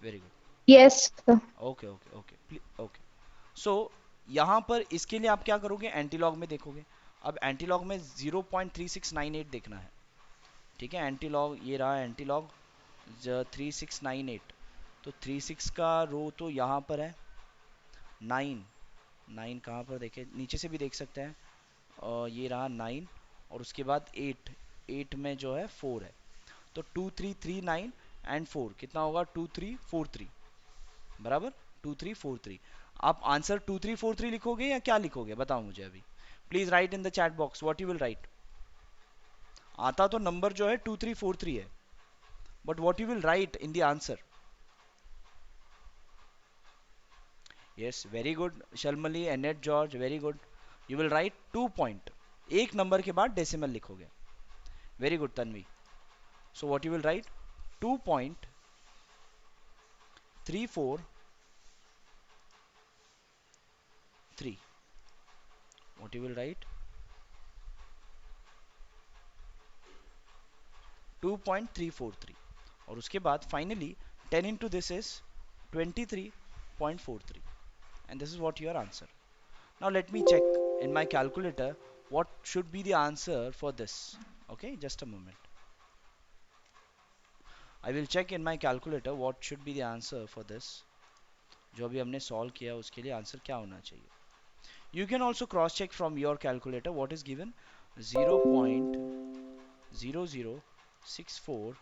very good, Yes, sir. Okay okay okay okay. So यहाँ पर इसके लिए आप क्या करोगे, एंटीलॉग में देखोगे. अब एंटीलॉग में 0.3698 देखना है. ठीक है, एंटीलॉग ये रहा, एंटीलॉग 3698. तो 36 का रो तो यहाँ पर है 9, 9 कहाँ पर देखे, नीचे से भी देख सकते हैं। ये रहा 9 और उसके बाद 8, 8 में जो है 4 है, तो 2 3 3 9 एंड 4 कितना होगा, 2 3 4 3 बराबर 2 3 4 3। आप आंसर 2 3 4 3 लिखोगे या क्या लिखोगे बताओ मुझे अभी, please right in the chat box what you will right. आता तो नंबर जो है 2 3 4 3 है, but what you will write in the answer. Yes very good Sharmili, Annette George, very good. You will write 2 point, एक नंबर के बाद डेसिमल लिखोगे। Very good Tanvi. So what you will write 2.34 3, what you will write 2.343, और उसके बाद finally 10 into this is 23.43, and this is what your answer. Now let me check in my calculator what should be the answer for this. Okay, just a moment. I will check in my calculator what should be the answer for this. जो अभी हमने solve किया उसके लिए answer क्या होना चाहिए। You can also cross check from your calculator what is given 0.0064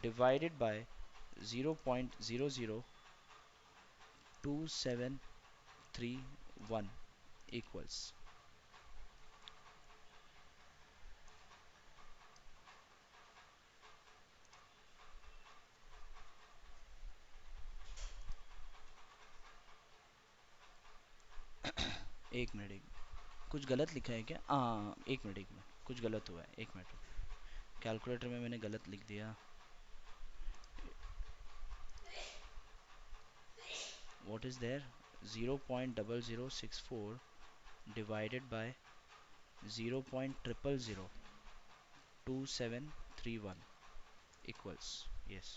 divided by 0.002731 equals, एक मिनट कुछ गलत लिखा है क्या, हाँ एक मिनट कुछ गलत हुआ है, एक मिनट कैलकुलेटर में मैंने गलत लिख दिया। What is there 0.0064 divided by 0.002731 equals, yes।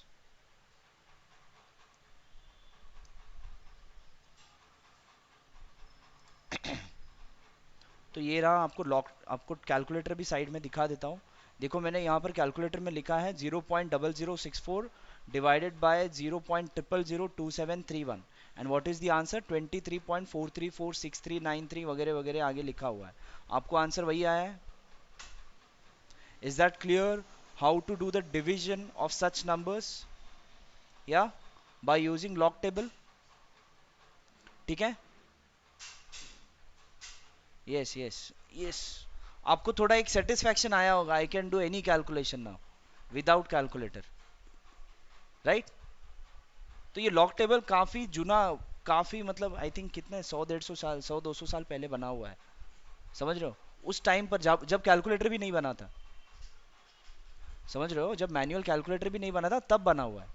तो ये रहा, आपको लॉक, आपको कैलकुलेटर भी साइड में दिखा देता हूँ। देखो मैंने यहाँ पर कैलकुलेटर में लिखा है 0.0064 divided bye 0.002731, and what is the answer 23.434639 वगैरह वगैरह आगे लिखा हुआ है। आपको आंसर वही आया है। Is that clear how to do the division of such numbers, या बाय यूजिंग लॉग टेबल, ठीक है। यस यस यस, आपको थोड़ा एक सेटिस्फैक्शन आया होगा, आई can do any calculation now without calculator, right. तो ये लॉग टेबल काफी जुना, काफी मतलब आई थिंक कितने 100 150 साल 100 200 साल पहले बना हुआ है, समझ रहे हो। उस टाइम पर जब जब कैलकुलेटर भी नहीं बना था, समझ रहे हो, जब मैनुअल कैलकुलेटर भी नहीं बना था तब बना हुआ है।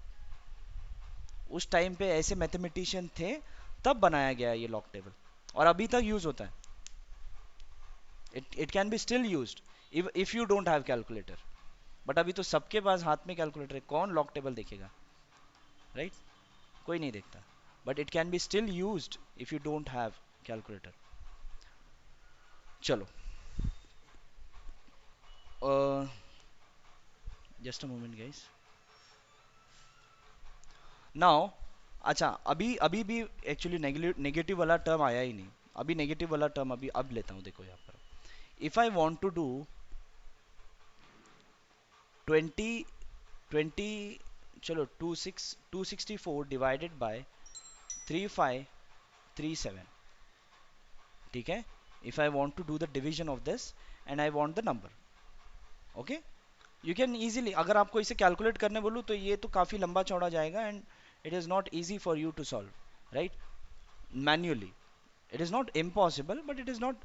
उस टाइम पे ऐसे मैथमेटिशियन थे, तब बनाया गया है ये लॉग टेबल, और अभी तक यूज होता है। it can be still used if you don't have calculator, but अभी तो सबके पास हाथ में कैलकुलेटर है, कौन लॉग टेबल देखेगा, राइट कोई नहीं देखता, but it can be still used if you don't have calculator. चलो just a moment guys. Now अच्छा, अभी अभी भी एक्चुअली नेगेटिव वाला टर्म आया ही नहीं, अभी नेगेटिव वाला टर्म अभी अब लेता हूँ। देखो यहाँ पर if I want to do 20 चलो 264 डिवाइडेड बाय 3537, ठीक है। If I want to do the division of this and I want the number, okay, you can easily, अगर आपको इसे कैलकुलेट करने बोलूँ तो ये तो काफ़ी लंबा चौड़ा जाएगा, and it is not easy for you to solve, right, manually. It is not impossible, but it is not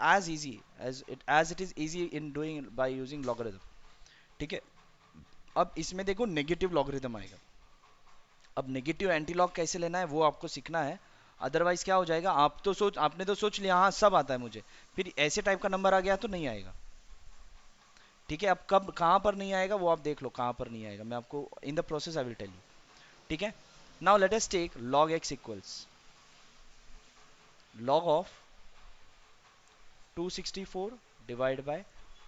as easy as it is easy in doing by using logarithm, ठीक है। अब इसमें देखो नेगेटिव लॉगरिथम आएगा, अब negative anti log कैसे लेना है वो आपको सीखना है, अदरवाइज क्या हो जाएगा, आपने तो सोच लिया हाँ सब आता है मुझे, फिर ऐसे टाइप का नंबर आ गया तो नहीं आएगा, ठीक है। अब कब कहाँ पर नहीं आएगा वो आप देख लो, कहाँ पर नहीं आएगा मैं आपको in the process I will tell you, ठीक है। Now let us take log x equals log of 264 divided by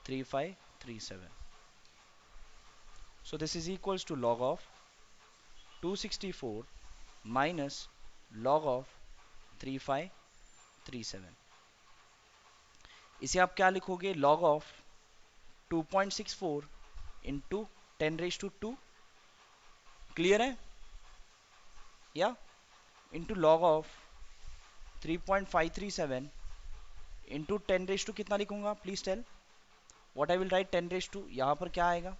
3537. So this is equals to log of 264 minus log of 3537। इसे आप क्या लिखोगे, log ऑफ 2.64 इंटू 10⁻², क्लियर है, या into log of 3.537 into 10⁻², कितना लिखूंगा, please tell what I will write. 10⁻², यहां पर क्या आएगा,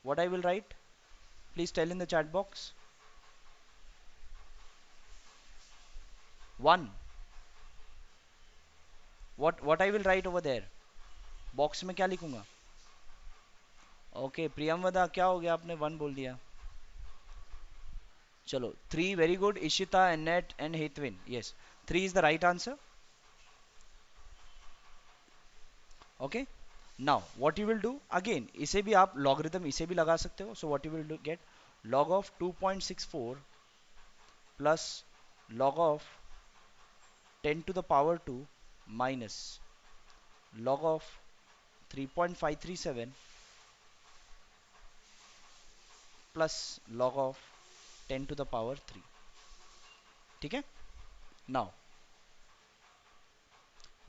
what I will write, please tell in the chat box. 1, what I will write over there, box में क्या लिखूंगा। ओके प्रियमवदा, क्या हो गया, आपने 1 बोल दिया। चलो 3, very good, Ishita, Annette and Hetvin, yes 3 is the right answer. Okay, now what you will do, again इसे भी आप लॉगरिथम इसे भी लगा सकते हो। So what you will do, get log of 2.64 plus log of 10 to the power 2 minus log of 3.537 plus log of 10 to the power 3। ठीक है, नाउ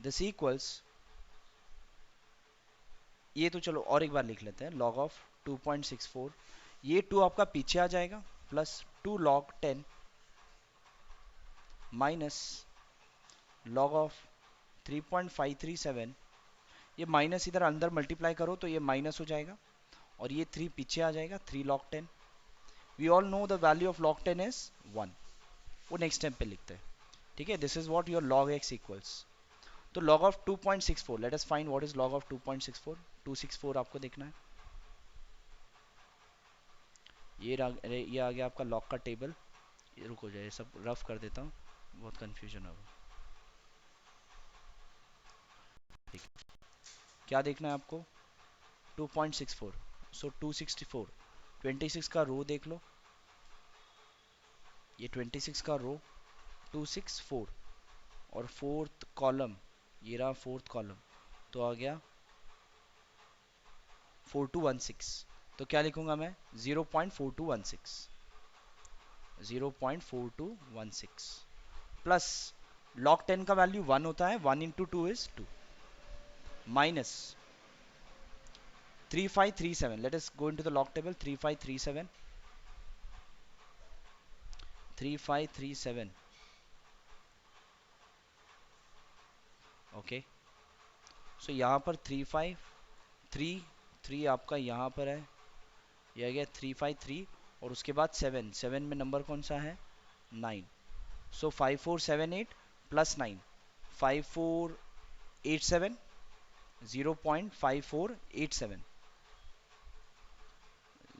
दिस इक्वल्स, ये तो चलो और एक बार लिख लेते हैं, log ऑफ 2.64, ये 2 आपका पीछे आ जाएगा, plus 2 log 10 minus log of 3.537, ये माइनस इधर अंदर मल्टीप्लाई करो तो ये माइनस हो जाएगा, और ये 3 पीछे आ जाएगा, 3 log 10। We all know the value of log 10 is 1, वो नेक्स्ट टाइम पे लिखते हैं। ठीक है, this is what your log x equals. तो log of 2.64, let us find what is log of 2.64। 264 आपको देखना है, ये आ गया आपका log का टेबल। ये रुको जाए, सब रफ कर देता हूँ, बहुत कंफ्यूजन होगा। ठीक, क्या देखना है आपको, 2.64, सो 264, 26 का रो देख लो, ये 26 का रो 264, और फोर्थ कॉलम, ये रहा फोर्थ कॉलम, तो आ गया 4216। तो क्या लिखूंगा मैं, 0.4216, 0.4216 प्लस log 10 का वैल्यू 1 होता है, 1 into 2 is 2, minus 3537, let us go into the log table, 3537, 3537, okay. So यहाँ पर 353 आपका यहाँ पर है, यह आ गया 353, और उसके बाद 7, 7 में नंबर कौन सा है, 9, सो 5478 प्लस 9, 5487, 0.5487,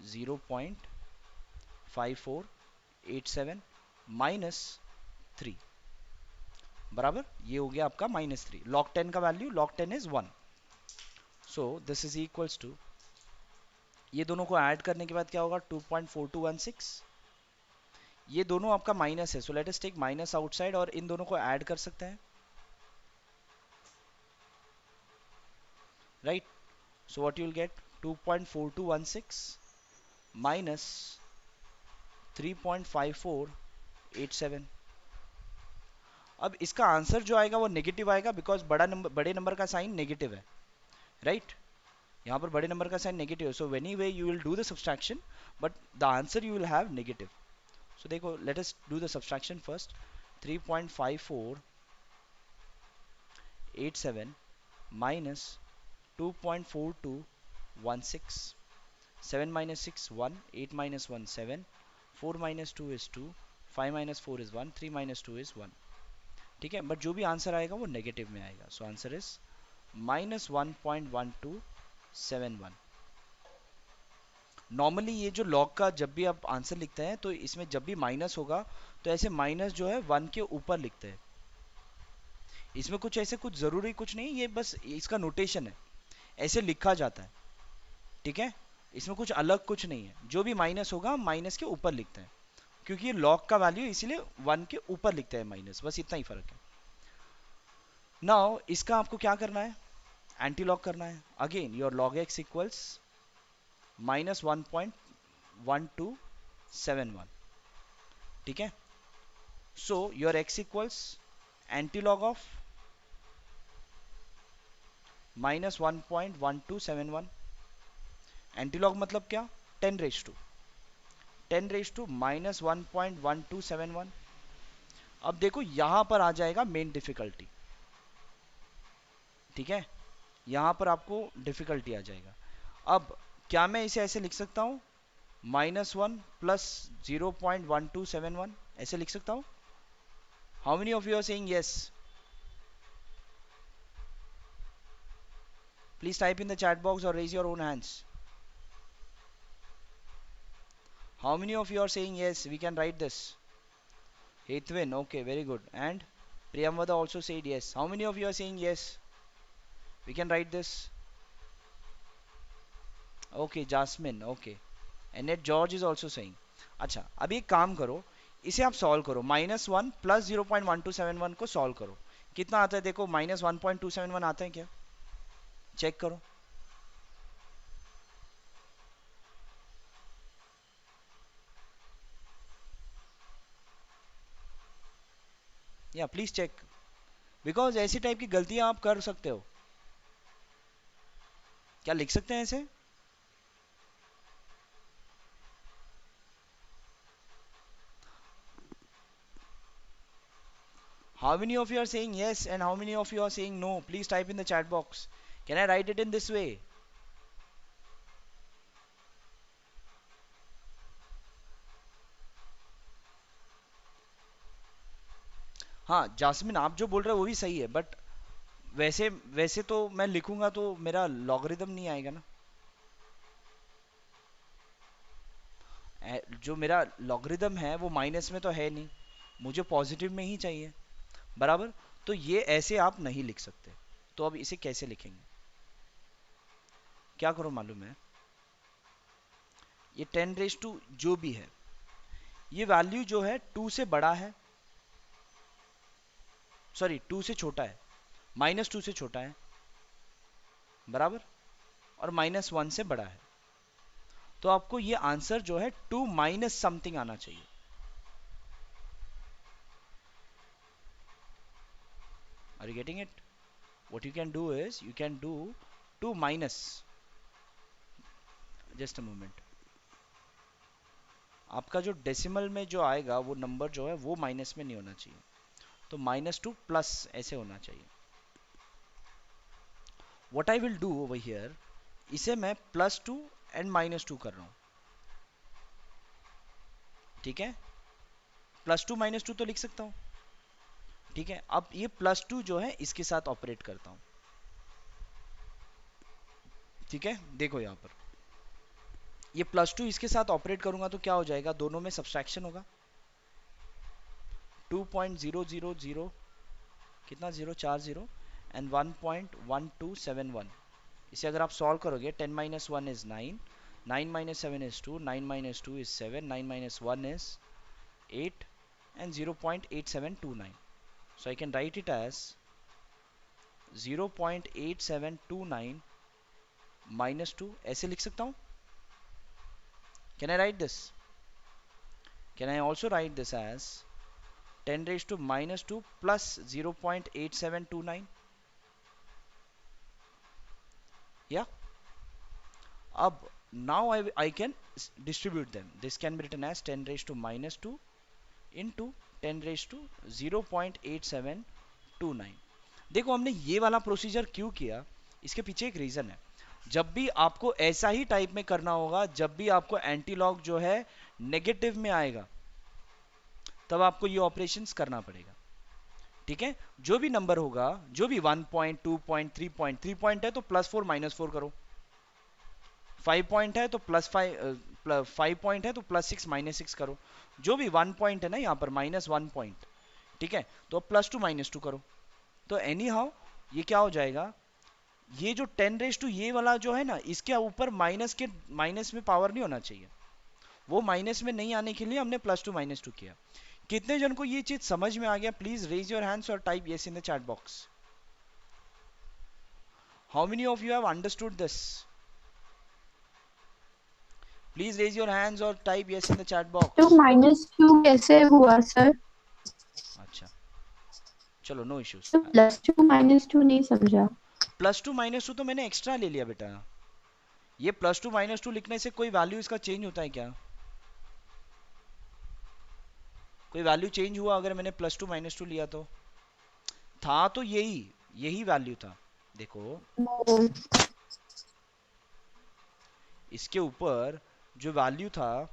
0.5487 माइनस 3, बराबर, ये हो गया आपका -3। log 10 का value, log 10 is 1, so this is equals to, ये दोनों को ऐड करने के बाद क्या होगा, 2.4216, ये दोनों आपका माइनस है, so let us take minus outside, और इन दोनों को ऐड कर सकते हैं, right. So what you will get, 2.4216 minus 3.5487। अब इसका आंसर जो आएगा वो नेगेटिव आएगा, बिकॉज बड़े नंबर का साइन नेगेटिव है, राइट। यहाँ पर बड़े नंबर का साइन नेगेटिव है, so anyway you will do the subtraction, but the answer you will have negative. So देखो, let us do the subtraction first, 3.5487 minus 2.4216, 7 minus 6 1, 8 minus 1 7, 4 minus 2 is 2, 5 minus 4 is 1, 3 minus 2 is 1। ठीक है, but जो भी answer आएगा वो negative में आएगा, सो answer is -1.1271। Normally ये जो लॉग का जब भी आप आंसर लिखते हैं तो इसमें जब भी माइनस होगा तो ऐसे माइनस जो है 1 के ऊपर लिखते हैं, इसमें कुछ ऐसे कुछ ज़रूरी कुछ नहीं, ये बस इसका नोटेशन है, ऐसे लिखा जाता है। ठीक है, इसमें कुछ अलग कुछ नहीं है, जो भी माइनस होगा माइनस के ऊपर लिखते हैं, क्योंकि ये लॉग का वैल्यू इसीलिए 1 के ऊपर लिखते हैं माइनस, बस इतना ही फर्क है। नाउ इसका आपको क्या करना है, एंटी लॉग करना है। Again your log x equals -1.1271। ठीक है, So your x equals antilog of -1.1271. Antilog मतलब क्या? 10 रेज टू -1.1271. अब देखो यहां पर आ जाएगा मेन डिफिकल्टी, ठीक है, यहां पर आपको डिफिकल्टी आ जाएगा। अब क्या मैं इसे ऐसे लिख सकता हूं, -1 प्लस 0.1271, ऐसे लिख सकता हूं? How many of you are saying yes? Please type in the chat box और raise your own hands. How many of you are saying yes, we can write this? Hethwin, okay, very good. And Priyamvada also said yes. How many of you are saying yes? We can write this. Okay, Jasmine, okay. And yet George is also saying. अच्छा, अभी एक काम करो, इसे आप solve करो, -1 plus 0.1271 को solve करो, कितना आता है देखो, -1.271 आता है क्या? चेक करो. या प्लीज चेक, बिकॉज ऐसी टाइप की गलतियां आप कर सकते हो. क्या लिख सकते हैं ऐसे? How many of you are saying yes and how many of you are saying no? Please type in the chat box. Can I write it in this way? हाँ जासमिन, आप जो बोल रहे हो वो भी सही है, बट वैसे वैसे तो मैं लिखूंगा तो मेरा लॉगरिदम नहीं आएगा ना. जो मेरा लॉगरिदम है वो माइनस में तो है नहीं, मुझे पॉजिटिव में ही चाहिए, बराबर. तो ये ऐसे आप नहीं लिख सकते. तो अब इसे कैसे लिखेंगे? क्या करो मालूम है, ये 10 रेज टू जो भी है, ये वैल्यू जो है 2 से बड़ा है, सॉरी 2 से छोटा है, -2 से छोटा है, बराबर, और -1 से बड़ा है. तो आपको ये आंसर जो है 2 माइनस समथिंग आना चाहिए. Are you getting it? What you can do is you can do 2 minus, just a moment, आपका जो डेसिमल में जो आएगा वो नंबर जो है वो माइनस में नहीं होना चाहिए, तो -2 प्लस ऐसे होना चाहिए. What I will do over here, इसे मैं +2 एंड -2 कर रहा हूं, ठीक है, +2 -2 तो लिख सकता हूं, ठीक है. अब ये +2 जो है इसके साथ ऑपरेट करता हूं, ठीक है. देखो यहां पर ये +2 इसके साथ ऑपरेट करूंगा तो क्या हो जाएगा, दोनों में सब्सट्रैक्शन होगा. 2.000 कितना 040 एंड 1.1271. इसे अगर आप सॉल्व करोगे, 10 - 1 is 9, 9 - 7 is 2, 9 - 2 is 7, 9 - 1 is 8 and 0.8729. So I can write it as 0.8729 -2, ऐसे लिख सकता हूं. Can I write this? Can I also write this as 10 raised to -2 plus 0.8729? Yeah. Ab now I can distribute them. This can be written as 10 raised to -2 into 10 raised to 0.8729. देखो हमने ये वाला procedure क्यों किया, इसके पीछे एक reason है. जब भी आपको ऐसा ही टाइप में करना होगा, जब भी आपको एंटीलॉग जो है नेगेटिव में आएगा, तब आपको ये ऑपरेशंस करना पड़ेगा, ठीक है. जो भी नंबर होगा, जो भी 1 पॉइंट 2 पॉइंट 3 पॉइंट 3 पॉइंट है तो +4 -4 करो, 5 पॉइंट है तो +5, 5 पॉइंट है तो +6 -6 करो. जो भी 1 पॉइंट है ना यहाँ पर -1 पॉइंट, ठीक है, तो +2 -2 करो. तो एनी हाउ ये क्या हो जाएगा, ये जो 10 रेज टू ये वाला जो है ना, इसके ऊपर माइनस में पावर नहीं होना चाहिए, वो माइनस में नहीं आने के लिए हमने +2 -2 किया. कितने जन को ये चीज समझ में आ गया? प्लीज रेज योर हैंड्स और type yes in the chat box. How many of you have understood this? Please raise your hands और type yes in the chat तो बॉक्स. -2 कैसे हुआ सर? चलो नो इश्यूज। तो +2 - 2 नहीं समझा। +2 - 2 तो मैंने एक्स्ट्रा ले लिया बेटा। ये +2 - 2 लिखने से कोई वैल्यू इसका चेंज होता है क्या? कोई वैल्यू चेंज हुआ अगर मैंने +2 - 2 लिया तो? था तो यही यही वैल्यू था। देखो ओ, इसके ऊपर जो वैल्यू था,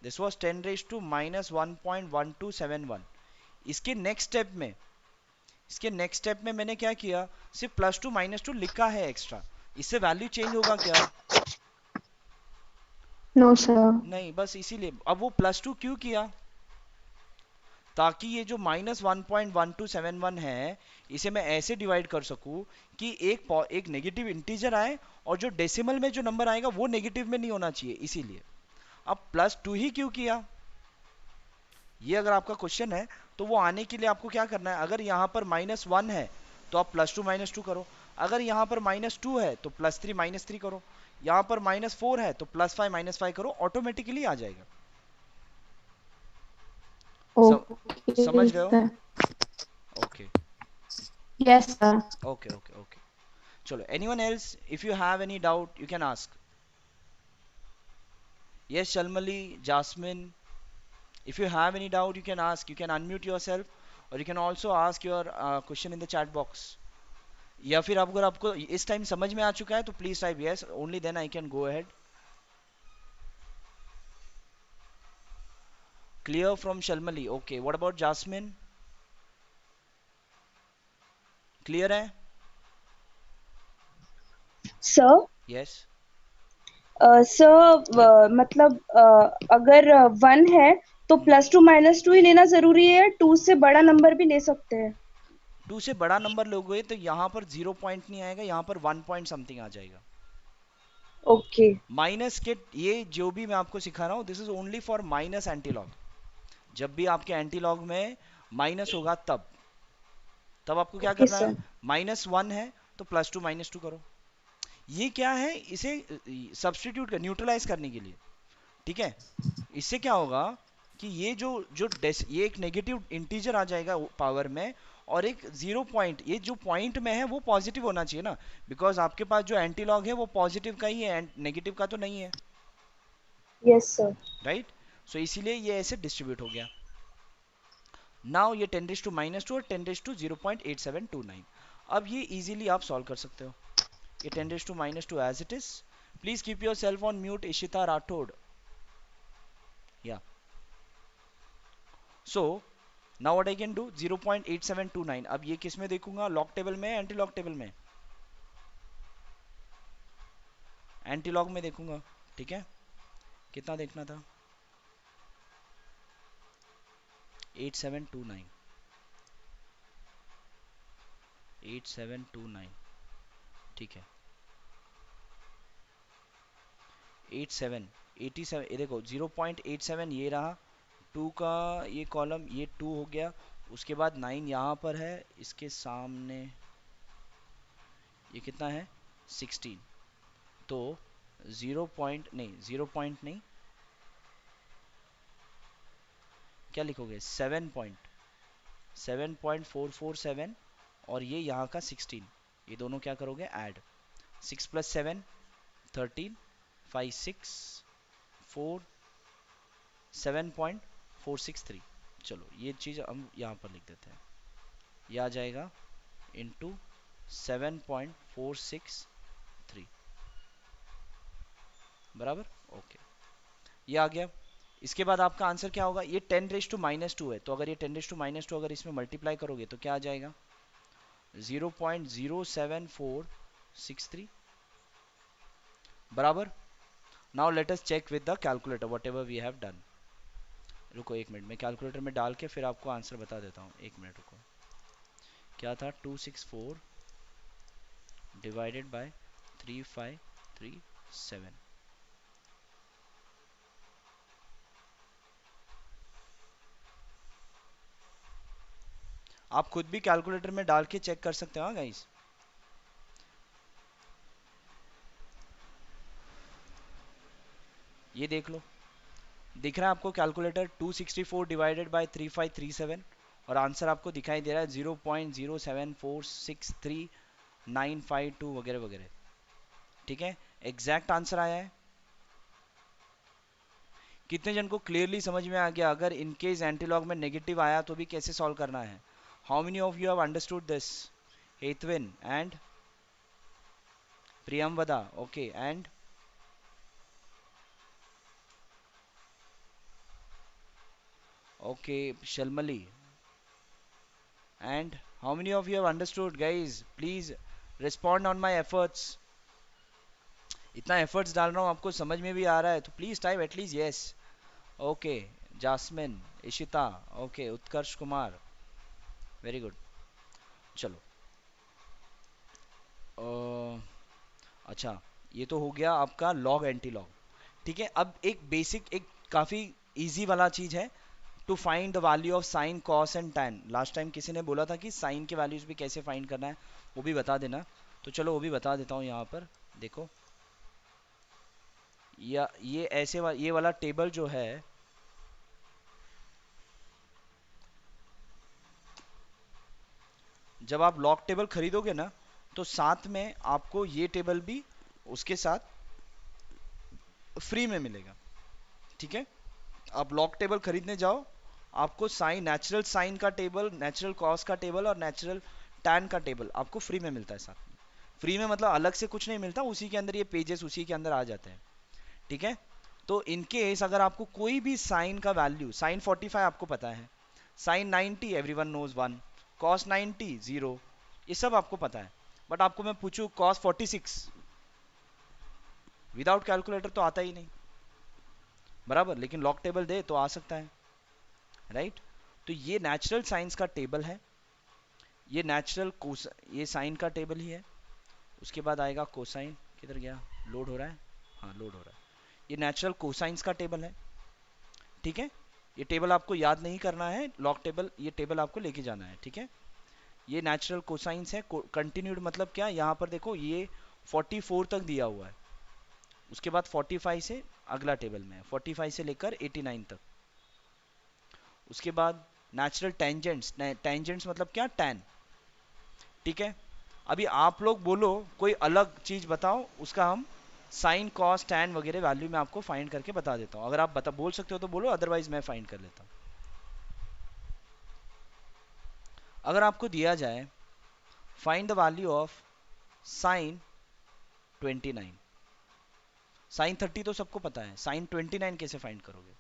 दिस वाज 10⁻⁻1.1271। इसके नेक्स्ट स्टेप में मैंने क्या किया, सिर्फ +2 - 2 लिखा है एक्स्ट्रा। इससे वैल्यू चेंज होगा क्या? No sir. नहीं, बस इसीलिए अब वो +2 क्यों किया, ताकि ये जो -1.1271 है इसे मैं ऐसे डिवाइड कर सकूं कि एक नेगेटिव इंटीजर आए, और जो डेसिमल में जो नंबर आएगा वो नेगेटिव में नहीं होना चाहिए, इसीलिए। अब +2 ही क्यों किया, ये अगर आपका क्वेश्चन है तो वो आने के लिए आपको क्या करना है, अगर यहाँ पर -1 है तो आप +2 - 2 करो, अगर यहाँ पर -2 है तो +3 - 3 करो, यहाँ पर -4 है तो +5 - 5 करो, ऑटोमेटिकली आ जाएगा। सम, ओके समझ गए हो? Sir. Okay yes sir. Okay okay okay. चलो, anyone else, if you have any doubt you can ask. Yes Sharmili, Jasmine, if you have any doubt you can ask, you can unmute yourself, or you can also ask your question in the chat box. या फिर अगर आपको इस time समझ में आ चुका है तो please type yes, only then I can go ahead. Clear from Sharmili, okay. What about Jasmine, clear है? Sir yes. सर मतलब अगर 1 है तो +2 - 2 ही लेना जरूरी है, 2 से बड़ा नंबर भी ले सकते हैं? 2 से बड़ा नंबर लोगे तो यहाँ पर 0 पॉइंट नहीं आएगा, यहाँ पर 1 पॉइंट समथिंग आ जाएगा। ओके। माइनस के ये जो भी मैं आपको सिखा रहा हूँ, this is only for minus antilog. जब भी आपके एंटीलॉग में माइनस होगा तब आपको क्या ओके करना है, सर। -1 है तो +2 - 2 करो। ये क्या है, इसे सब्सटीट्यूट कर, न्यूट्रलाइज करने के लिए, ठीक है। इससे क्या होगा कि ये जो जो ये एक नेगेटिव इंटीजर आ जाएगा पावर में, और एक 0 पॉइंट, ये जो पॉइंट में है वो पॉजिटिव होना चाहिए ना, बिकॉज आपके पास जो एंटीलॉग है वो पॉजिटिव का ही है, नेगेटिव का तो नहीं है, यस सर। राइट। सो इसीलिए ये ऐसे डिस्ट्रीब्यूट हो गया। नाउ ये 10⁻⁻2 और 10⁻0.8729, अब ये इजीली आप सॉल्व कर सकते हो। ये 10⁻⁻2 as it is. Please keep yourself on mute, Ishita Rathore. या so now what I can do, 0.8729, अब ये किस में देखूंगा, लॉग टेबल में, एंटी लॉग टेबल में? एंटी लॉग में देखूंगा, ठीक है। कितना देखना था, 8729, 8729, ठीक है। 87 ये देखो 0.87 ये रहा, 2 का ये कॉलम, ये 2 हो गया, उसके बाद 9 यहाँ पर है, इसके सामने ये कितना है, 16, तो 0 पॉइंट नहीं, 0 पॉइंट नहीं, क्या लिखोगे, 7.447, और ये यहाँ का 16, ये दोनों क्या करोगे, ऐड, 6 + 7 13, 5 6 4 7.463। चलो ये चीज़ हम यहाँ पर लिख देते हैं, ये आ जाएगा इंटू 7.463, बराबर, ओके, ये आ गया। इसके बाद आपका आंसर क्या होगा, ये 10⁻⁻2 है, तो अगर ये 10⁻⁻2 अगर इसमें मल्टीप्लाई करोगे तो क्या आ जाएगा, 0.07463, बराबर। Now let us check with the calculator whatever we have done. रुको एक मिनट, मैं कैलकुलेटर में डाल के फिर आपको आंसर बता देता हूँ, एक मिनट रुको। क्या था, 264 डिवाइडेड बाय 3537, आप खुद भी कैलकुलेटर में डाल के चेक कर सकते हो, हाँ गाइस। ये देख लो, दिख रहा है आपको कैलकुलेटर, 264 डिवाइडेड बाय 3537, और आंसर आपको दिखाई दे रहा है 0.07463952 वगैरह वगैरह। ठीक है, एग्जैक्ट आंसर आया है। कितने जन को क्लियरली समझ में आ गया अगर इन केस एंटीलॉग में नेगेटिव आया तो भी कैसे सॉल्व करना है? How many of you have understood this? Hetvin and Priyamvada, okay, and okay Shalmali, and how many of you have understood? Guys, please respond on my efforts. इतना एफर्ट्स डाल रहा हूँ, आपको समझ में भी आ रहा है तो please type at least yes. Okay, Jasmine, Ishita, okay, Utkarsh Kumar, very good. चलो अच्छा, ये तो हो गया आपका लॉग एंटी लॉग। ठीक है, अब एक बेसिक, एक काफ़ी इजी वाला चीज़ है, to find the value of sine cos and tan. Last time किसी ने बोला था कि साइन के वैल्यूज भी कैसे फाइंड करना है, वो भी बता देना। तो चलो वो भी बता देता हूँ यहाँ पर। देखो, या ये ऐसे ये वाला टेबल जो है, जब आप लॉग टेबल खरीदोगे ना तो साथ में आपको ये टेबल भी उसके साथ फ्री में मिलेगा। ठीक है, आप लॉग टेबल खरीदने जाओ, आपको साइन, नेचुरल साइन का टेबल, नेचुरल कॉस का टेबल और नेचुरल टैन का टेबल आपको फ्री में मिलता है साथ में। फ्री में मतलब अलग से कुछ नहीं मिलता, उसी के अंदर ये पेजेस उसी के अंदर आ जाते हैं। ठीक है, तो इन केस अगर आपको कोई भी साइन का वैल्यू, साइन 45 आपको पता है, साइन 90 एवरीवन नोज 1, कॉस 90 0, ये सब आपको पता है। बट आपको मैं पूछूं कॉस 46, विदाउट कैलकुलेटर तो आता ही नहीं, बराबर, लेकिन लॉग टेबल दे तो आ सकता है, राइट? तो ये नेचुरल साइंस का टेबल है, ये नेचुरल कोस, ये साइन का टेबल ही है। उसके बाद आएगा कोसाइन, किधर गया, लोड हो रहा है, हाँ लोड हो रहा है। ये नेचुरल कोसाइंस का टेबल है। ठीक है, ये टेबल आपको याद नहीं करना है, लॉग टेबल, ये टेबल आपको लेके जाना है। ठीक है, ये नेचुरल कोसाइंस है। कंटिन्यूड मतलब क्या, यहाँ पर देखो ये 44 तक दिया हुआ है, उसके बाद 45 से अगला टेबल में है, 45 से लेकर 89 तक। उसके बाद नेचुरल टेंजेंट्स, टेंजेंट्स मतलब क्या, टैन। ठीक है, अभी आप लोग बोलो कोई अलग चीज बताओ, उसका हम साइन कॉस टैन वगैरह वैल्यू में आपको फाइंड करके बता देता हूँ। अगर आप बता बोल सकते हो तो बोलो, अदरवाइज मैं फाइंड कर लेता हूँ। अगर आपको दिया जाए find the value of sine 29, sine 30 तो सबको पता है, साइन 29 कैसे फाइंड करोगे?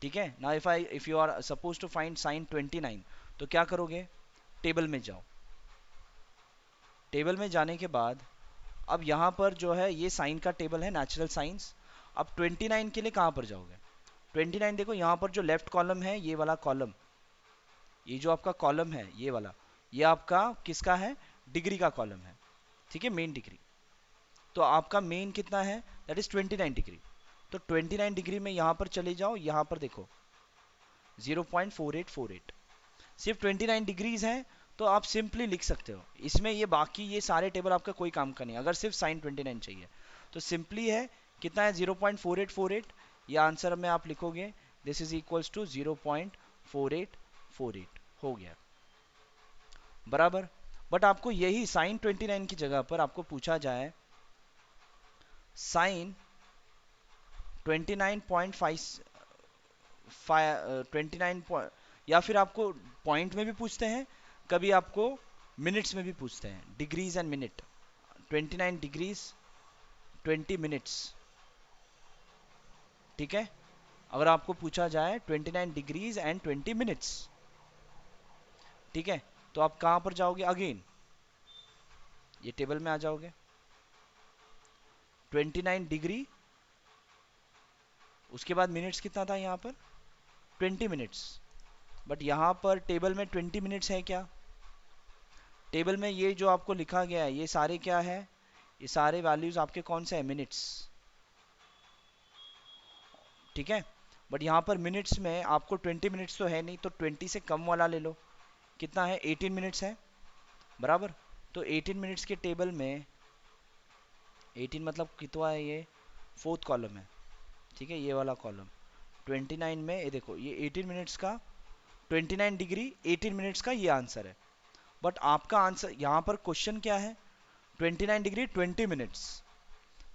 ठीक है ना, if you are suppose to find sine 29 तो क्या करोगे, टेबल में जाओ। टेबल में जाने के बाद अब यहाँ पर जो है ये साइन का टेबल है, नेचुरल साइंस। अब 29 के लिए कहाँ पर जाओगे? 29 देखो यहाँ पर जो लेफ्ट कॉलम है, ये वाला कॉलम, ये जो आपका कॉलम है ये वाला, ये आपका किसका है, डिग्री का कॉलम है। ठीक है, मेन डिग्री। तो आपका मेन कितना है, दैट इज 29 डिग्री। तो 29 डिग्री में यहाँ पर चले जाओ, यहाँ पर देखो 0.4848, सिर्फ 29 डिग्रीज हैं। तो आप सिंपली लिख सकते हो इसमें, ये बाकी ये सारे टेबल आपका कोई काम का नहीं, अगर सिर्फ साइन 29 चाहिए तो सिंपली है, कितना है 0.4848, ये आंसर में आप लिखोगे, दिस इज इक्वल्स टू 0.4848, हो गया, बराबर। बट आपको यही साइन 29 की जगह पर आपको पूछा जाए साइन 29.5, 29 या फिर आपको पॉइंट में भी पूछते हैं, कभी आपको मिनट्स में भी पूछते हैं, degrees and minute, 29 degrees 20 minutes. ठीक है, अगर आपको पूछा जाए 29 डिग्रीज एंड 20 मिनट्स, ठीक है, तो आप कहां पर जाओगे, अगेन ये टेबल में आ जाओगे, 29 डिग्री, उसके बाद मिनट्स कितना था यहाँ पर 20 मिनट्स। बट यहाँ पर टेबल में 20 मिनट्स है क्या? टेबल में ये जो आपको लिखा गया है ये सारे क्या है, ये सारे वैल्यूज आपके कौन से हैं, मिनट्स। ठीक है, बट यहाँ पर मिनट्स में आपको 20 मिनट्स तो है नहीं, तो 20 से कम वाला ले लो, कितना है 18 मिनट्स है, बराबर। तो 18 मिनट्स के टेबल में 18 मतलब कितना है, ये फोर्थ कॉलम है। ठीक है, ये वाला कॉलम 29 में, ये देखो ये 18 मिनट्स का 29 डिग्री 18 मिनट्स का ये आंसर है। बट आपका आंसर यहाँ पर क्वेश्चन क्या है, 29 डिग्री 20 मिनट्स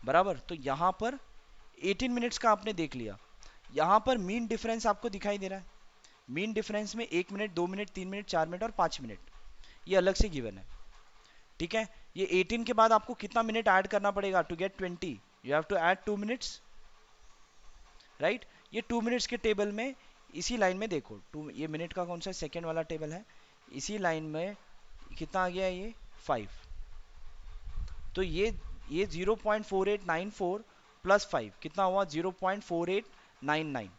बराबर, तो यहाँ पर 18 मिनट्स का आपने देख लिया। यहाँ पर मीन डिफरेंस आपको दिखाई दे रहा है, मीन डिफरेंस में 1 मिनट 2 मिनट 3 मिनट 4 मिनट और 5 मिनट, ये अलग से गिवन है। ठीक है, ये 18 के बाद आपको कितना मिनट ऐड करना पड़ेगा to get 20, you have to add 2 minutes, right. ये 2 मिनट्स के टेबल में इसी लाइन में देखो, ये मिनट का कौन सा सेकेंड वाला टेबल है, इसी लाइन में कितना आ गया ये 5, तो ये 0.4894 प्लस 5 कितना हुआ 0.4899,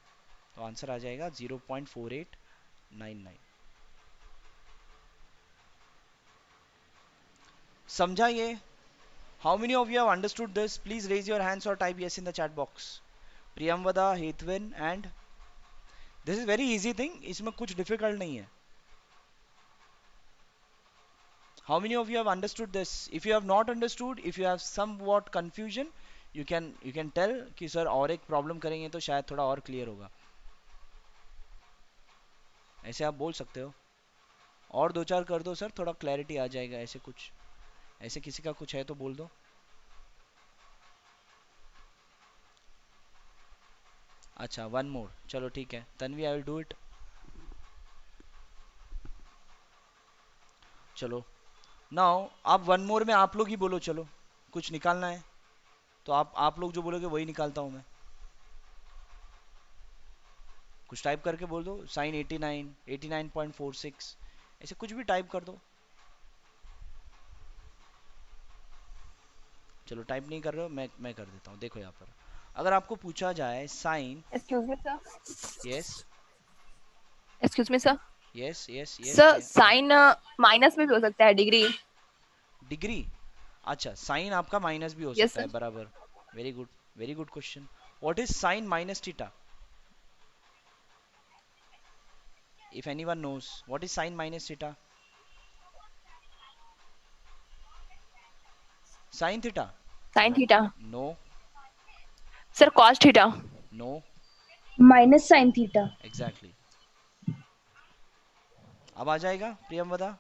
तो आंसर आ जाएगा 0.4899। समझा ये? How many of you have understood this? Please raise your hands और type yes in the chat box. Priyamvada, Hetvin and this is very easy thing, इसमें कुछ डिफिकल्ट नहीं है। How many of you have understood this? If you have not understood, if you have somewhat confusion, you can tell कि sir और एक problem करेंगे तो शायद थोड़ा और क्लियर होगा, ऐसे आप बोल सकते हो। और दो चार कर दो सर, थोड़ा क्लैरिटी आ जाएगा, ऐसे कुछ, ऐसे किसी का कुछ है तो बोल दो। अच्छा, वन मोर, चलो ठीक है, Tanvi I will do it. चलो नाउ आप वन मोर में आप लोग ही बोलो, चलो कुछ निकालना है तो आप लोग जो बोलोगे वही निकालता हूँ मैं। कुछ टाइप करके बोल दो, साइन 89, 89.46, ऐसे कुछ भी टाइप कर दो। चलो टाइप नहीं कर रहे हो, मैं कर देता हूँ। देखो यहाँ पर अगर आपको पूछा जाए sine, Excuse me, sir. Yes Excuse me, sir. Yes yes yes, sir sine minus में भी हो सकता है, डिग्री। डिग्री, अच्छा साइन आपका माइनस भी हो Yes, सकता है, sir. बराबर, very good question. What is sine minus theta? If anyone knows what is sine minus theta? Sine theta? Sine theta. No sir cos theta. No, minus sine theta. Exactly. अब आ जाएगा Priyamvada?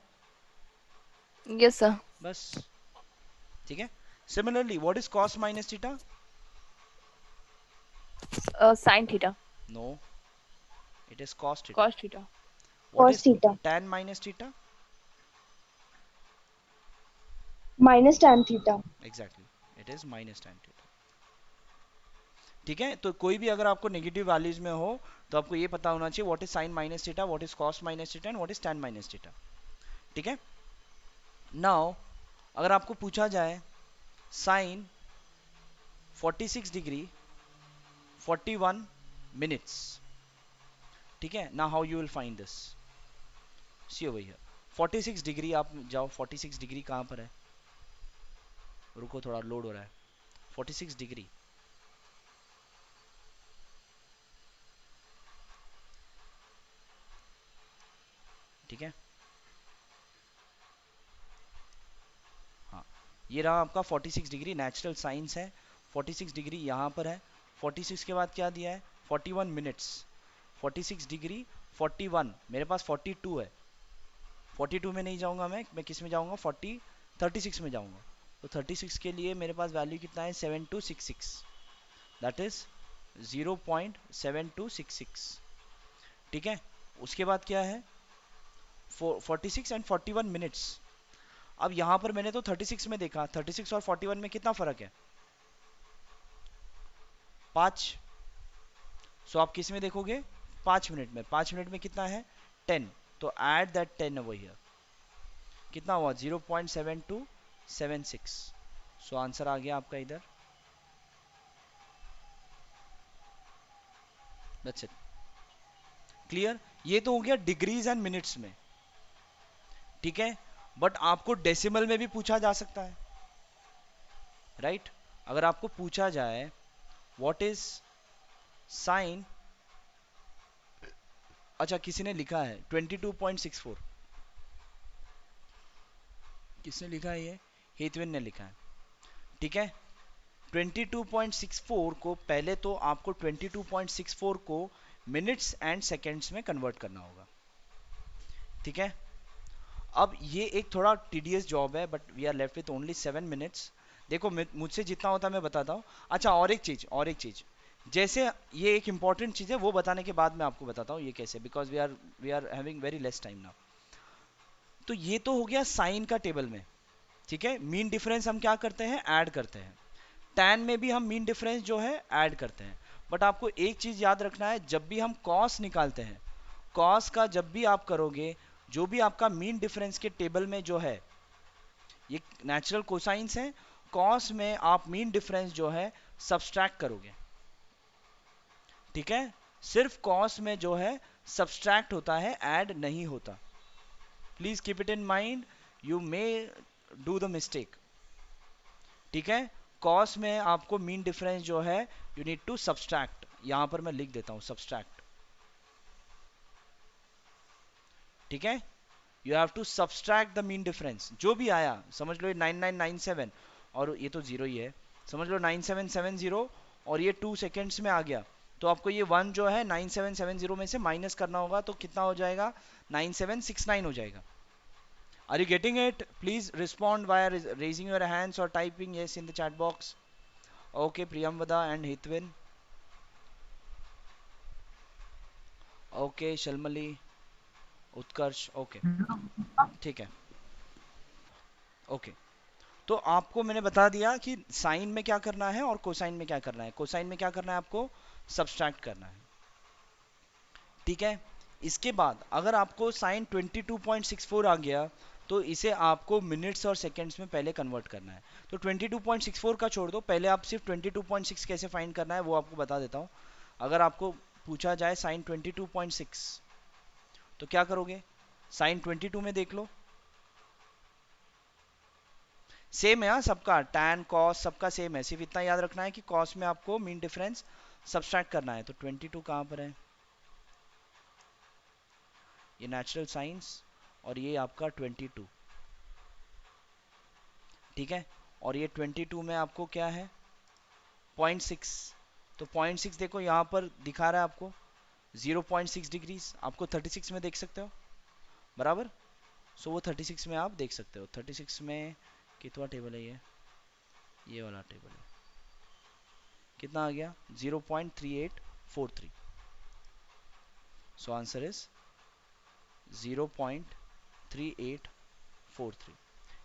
Yes sir. बस ठीक है। Similarly what is cos minus theta? Sine theta. No, it is cos theta. Cos theta. What cos is theta. tan minus theta? Minus tan theta. Exactly, it is minus tan theta. ठीक है, तो कोई भी अगर आपको negative values में हो तो आपको ये पता होना चाहिए what is sine minus theta, what is cos minus theta and what is tan minus theta. ठीक है, नाउ अगर आपको पूछा जाए साइन 46 डिग्री 41 मिनट्स, ठीक है ना, how you will find this? See over here 46 degree, आप जाओ 46 डिग्री कहाँ पर है, रुको थोड़ा लोड हो रहा है। 46 डिग्री, ठीक है, हाँ ये रहा आपका 46 डिग्री, नेचुरल साइंस है। 46 डिग्री यहाँ पर है, 46 के बाद क्या दिया है 41 मिनट्स, 46 डिग्री 41, मेरे पास 42 है, 42 में नहीं जाऊंगा मैं किस में जाऊंगा 36 में जाऊंगा, तो 36 के लिए मेरे पास वैल्यू कितना है 7266, दैट इज 0.7266। ठीक है, उसके बाद क्या है 46 एंड 41 मिनट्स। अब यहां पर मैंने तो 36 में देखा, 36 और 41 में कितना फर्क है 5, सो आप किस में देखोगे 5 मिनट में, 5 मिनट में कितना है 10, तो ऐड दैट 10 ओवर हियर, कितना हुआ 0.7276, सो आंसर आ गया आपका इधर, दैट्स इट। क्लियर? ये तो हो गया डिग्रीज एंड मिनट्स में, ठीक है, बट आपको डेसिमल में भी पूछा जा सकता है, राइट? अगर आपको पूछा जाए व्हाट इज साइन, अच्छा किसी ने लिखा है 22.64, किसने लिखा है ये, हेतविन ने लिखा है, ठीक है। 22.64 को पहले तो आपको 22.64 को मिनट्स एंड सेकेंड्स में कन्वर्ट करना होगा, ठीक है। अब ये एक थोड़ा टीडियस जॉब है, but we are left with only 7 minutes. देखो मुझसे जितना होता है मैं बताता हूँ। अच्छा, और एक चीज जैसे ये एक इंपॉर्टेंट चीज है, वो बताने के बाद मैं आपको बताता हूँ ये कैसे, because we are having very less time now. तो ये तो हो गया साइन का टेबल में, ठीक है। मीन डिफरेंस हम क्या करते हैं, ऐड करते हैं। टैन में भी हम मीन डिफरेंस जो है ऐड करते हैं। बट आपको एक चीज याद रखना है, जब भी हम कॉस निकालते हैं, कॉस का जब भी आप करोगे, जो भी आपका मीन डिफरेंस के टेबल में जो है, ये नेचुरल कोसाइंस है, कॉस में आप मीन डिफरेंस जो है सब्सट्रैक्ट करोगे, ठीक है। सिर्फ कॉस में जो है सब्सट्रैक्ट होता है, ऐड नहीं होता। Please keep it in mind, you may do the mistake, ठीक है। कॉस में आपको मीन डिफरेंस जो है यू नीड टू सब्सट्रैक्ट, यहां पर मैं लिख देता हूं सब्सट्रैक्ट, ठीक है। You have to subtract the mean difference, जो भी आया, समझ लो ये 9997 और ये तो जीरो ही है, समझ लो 9770 और ये 2 सेकेंड्स में आ गया, तो आपको ये 1 जो है 9770 में से माइनस करना होगा, तो कितना हो जाएगा, 9769 हो जाएगा। Are you getting it? Please respond via raising your hands or typing yes in the chat box. Okay, Priyamvada and Hitwin. Okay, Shalmali, Utkarsh. Okay, ठीक है। Okay, तो आपको मैंने बता दिया कि साइन में क्या करना है और कोसाइन में क्या करना है। कोसाइन में क्या करना है, आपको सब्सट्रैक्ट करना है, ठीक है। इसके बाद अगर आपको साइन 22.64 आ गया, तो इसे आपको मिनट्स और सेकेंड्स में पहले कन्वर्ट करना है। तो 22.64 का छोड़ दो, पहले आप सिर्फ 22.6 कैसे फाइंड करना है वो आपको बता देता हूँ। अगर आपको पूछा जाए साइन 22.6, तो क्या करोगे, साइन 22 में देख लो, सेम है हाँ सबका, टैन कॉस सबका सेम है, सिर्फ इतना याद रखना है कि कॉस में आपको मीन डिफरेंस सब्सट्रैक्ट करना है। तो 22 कहाँ पर है, ये नेचुरल साइंस और ये आपका 22, ठीक है। और ये 22 में आपको क्या है, 0.6, तो 0.6 देखो यहाँ पर दिखा रहा है आपको 0.6 डिग्रीज, आपको 36 में देख सकते हो बराबर। सो वो 36 में आप देख सकते हो। 36 में कितना टेबल है, ये वाला टेबल है, कितना आ गया 0.3843। सो आंसर इज 0.3843,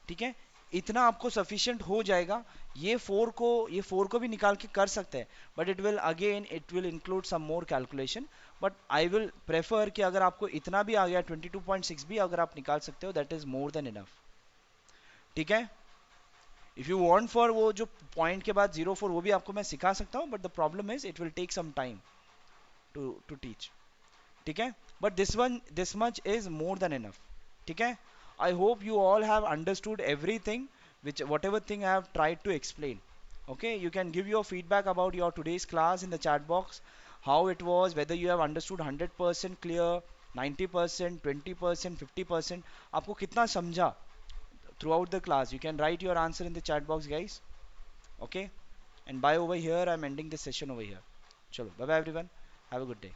ठीक है। इतना आपको सफिशिएंट हो जाएगा। ये फोर को भी निकाल के कर सकते हैं, but it will include some more calculation, but I will prefer कि अगर आपको इतना भी आ गया 22.6 भी अगर आप निकाल सकते हो, that is more than enough, ठीक है। इफ यू वांट फॉर वो जो पॉइंट के बाद 04 वो भी आपको मैं सिखा सकता हूँ, but the problem is it will take some time to teach, ठीक है। But this much is more than enough, ठीक है। I hope you all have understood everything, which whatever thing I have tried to explain. Okay, you can give your feedback about your today's class in the chat box, how it was, whether you have understood 100% clear, 90%, 20%, 50%, आपको कितना समझा throughout the class. You can write your answer in the chat box, guys. Okay, and bye over here. I'm ending this session over here. चलो, bye bye everyone. Have a good day.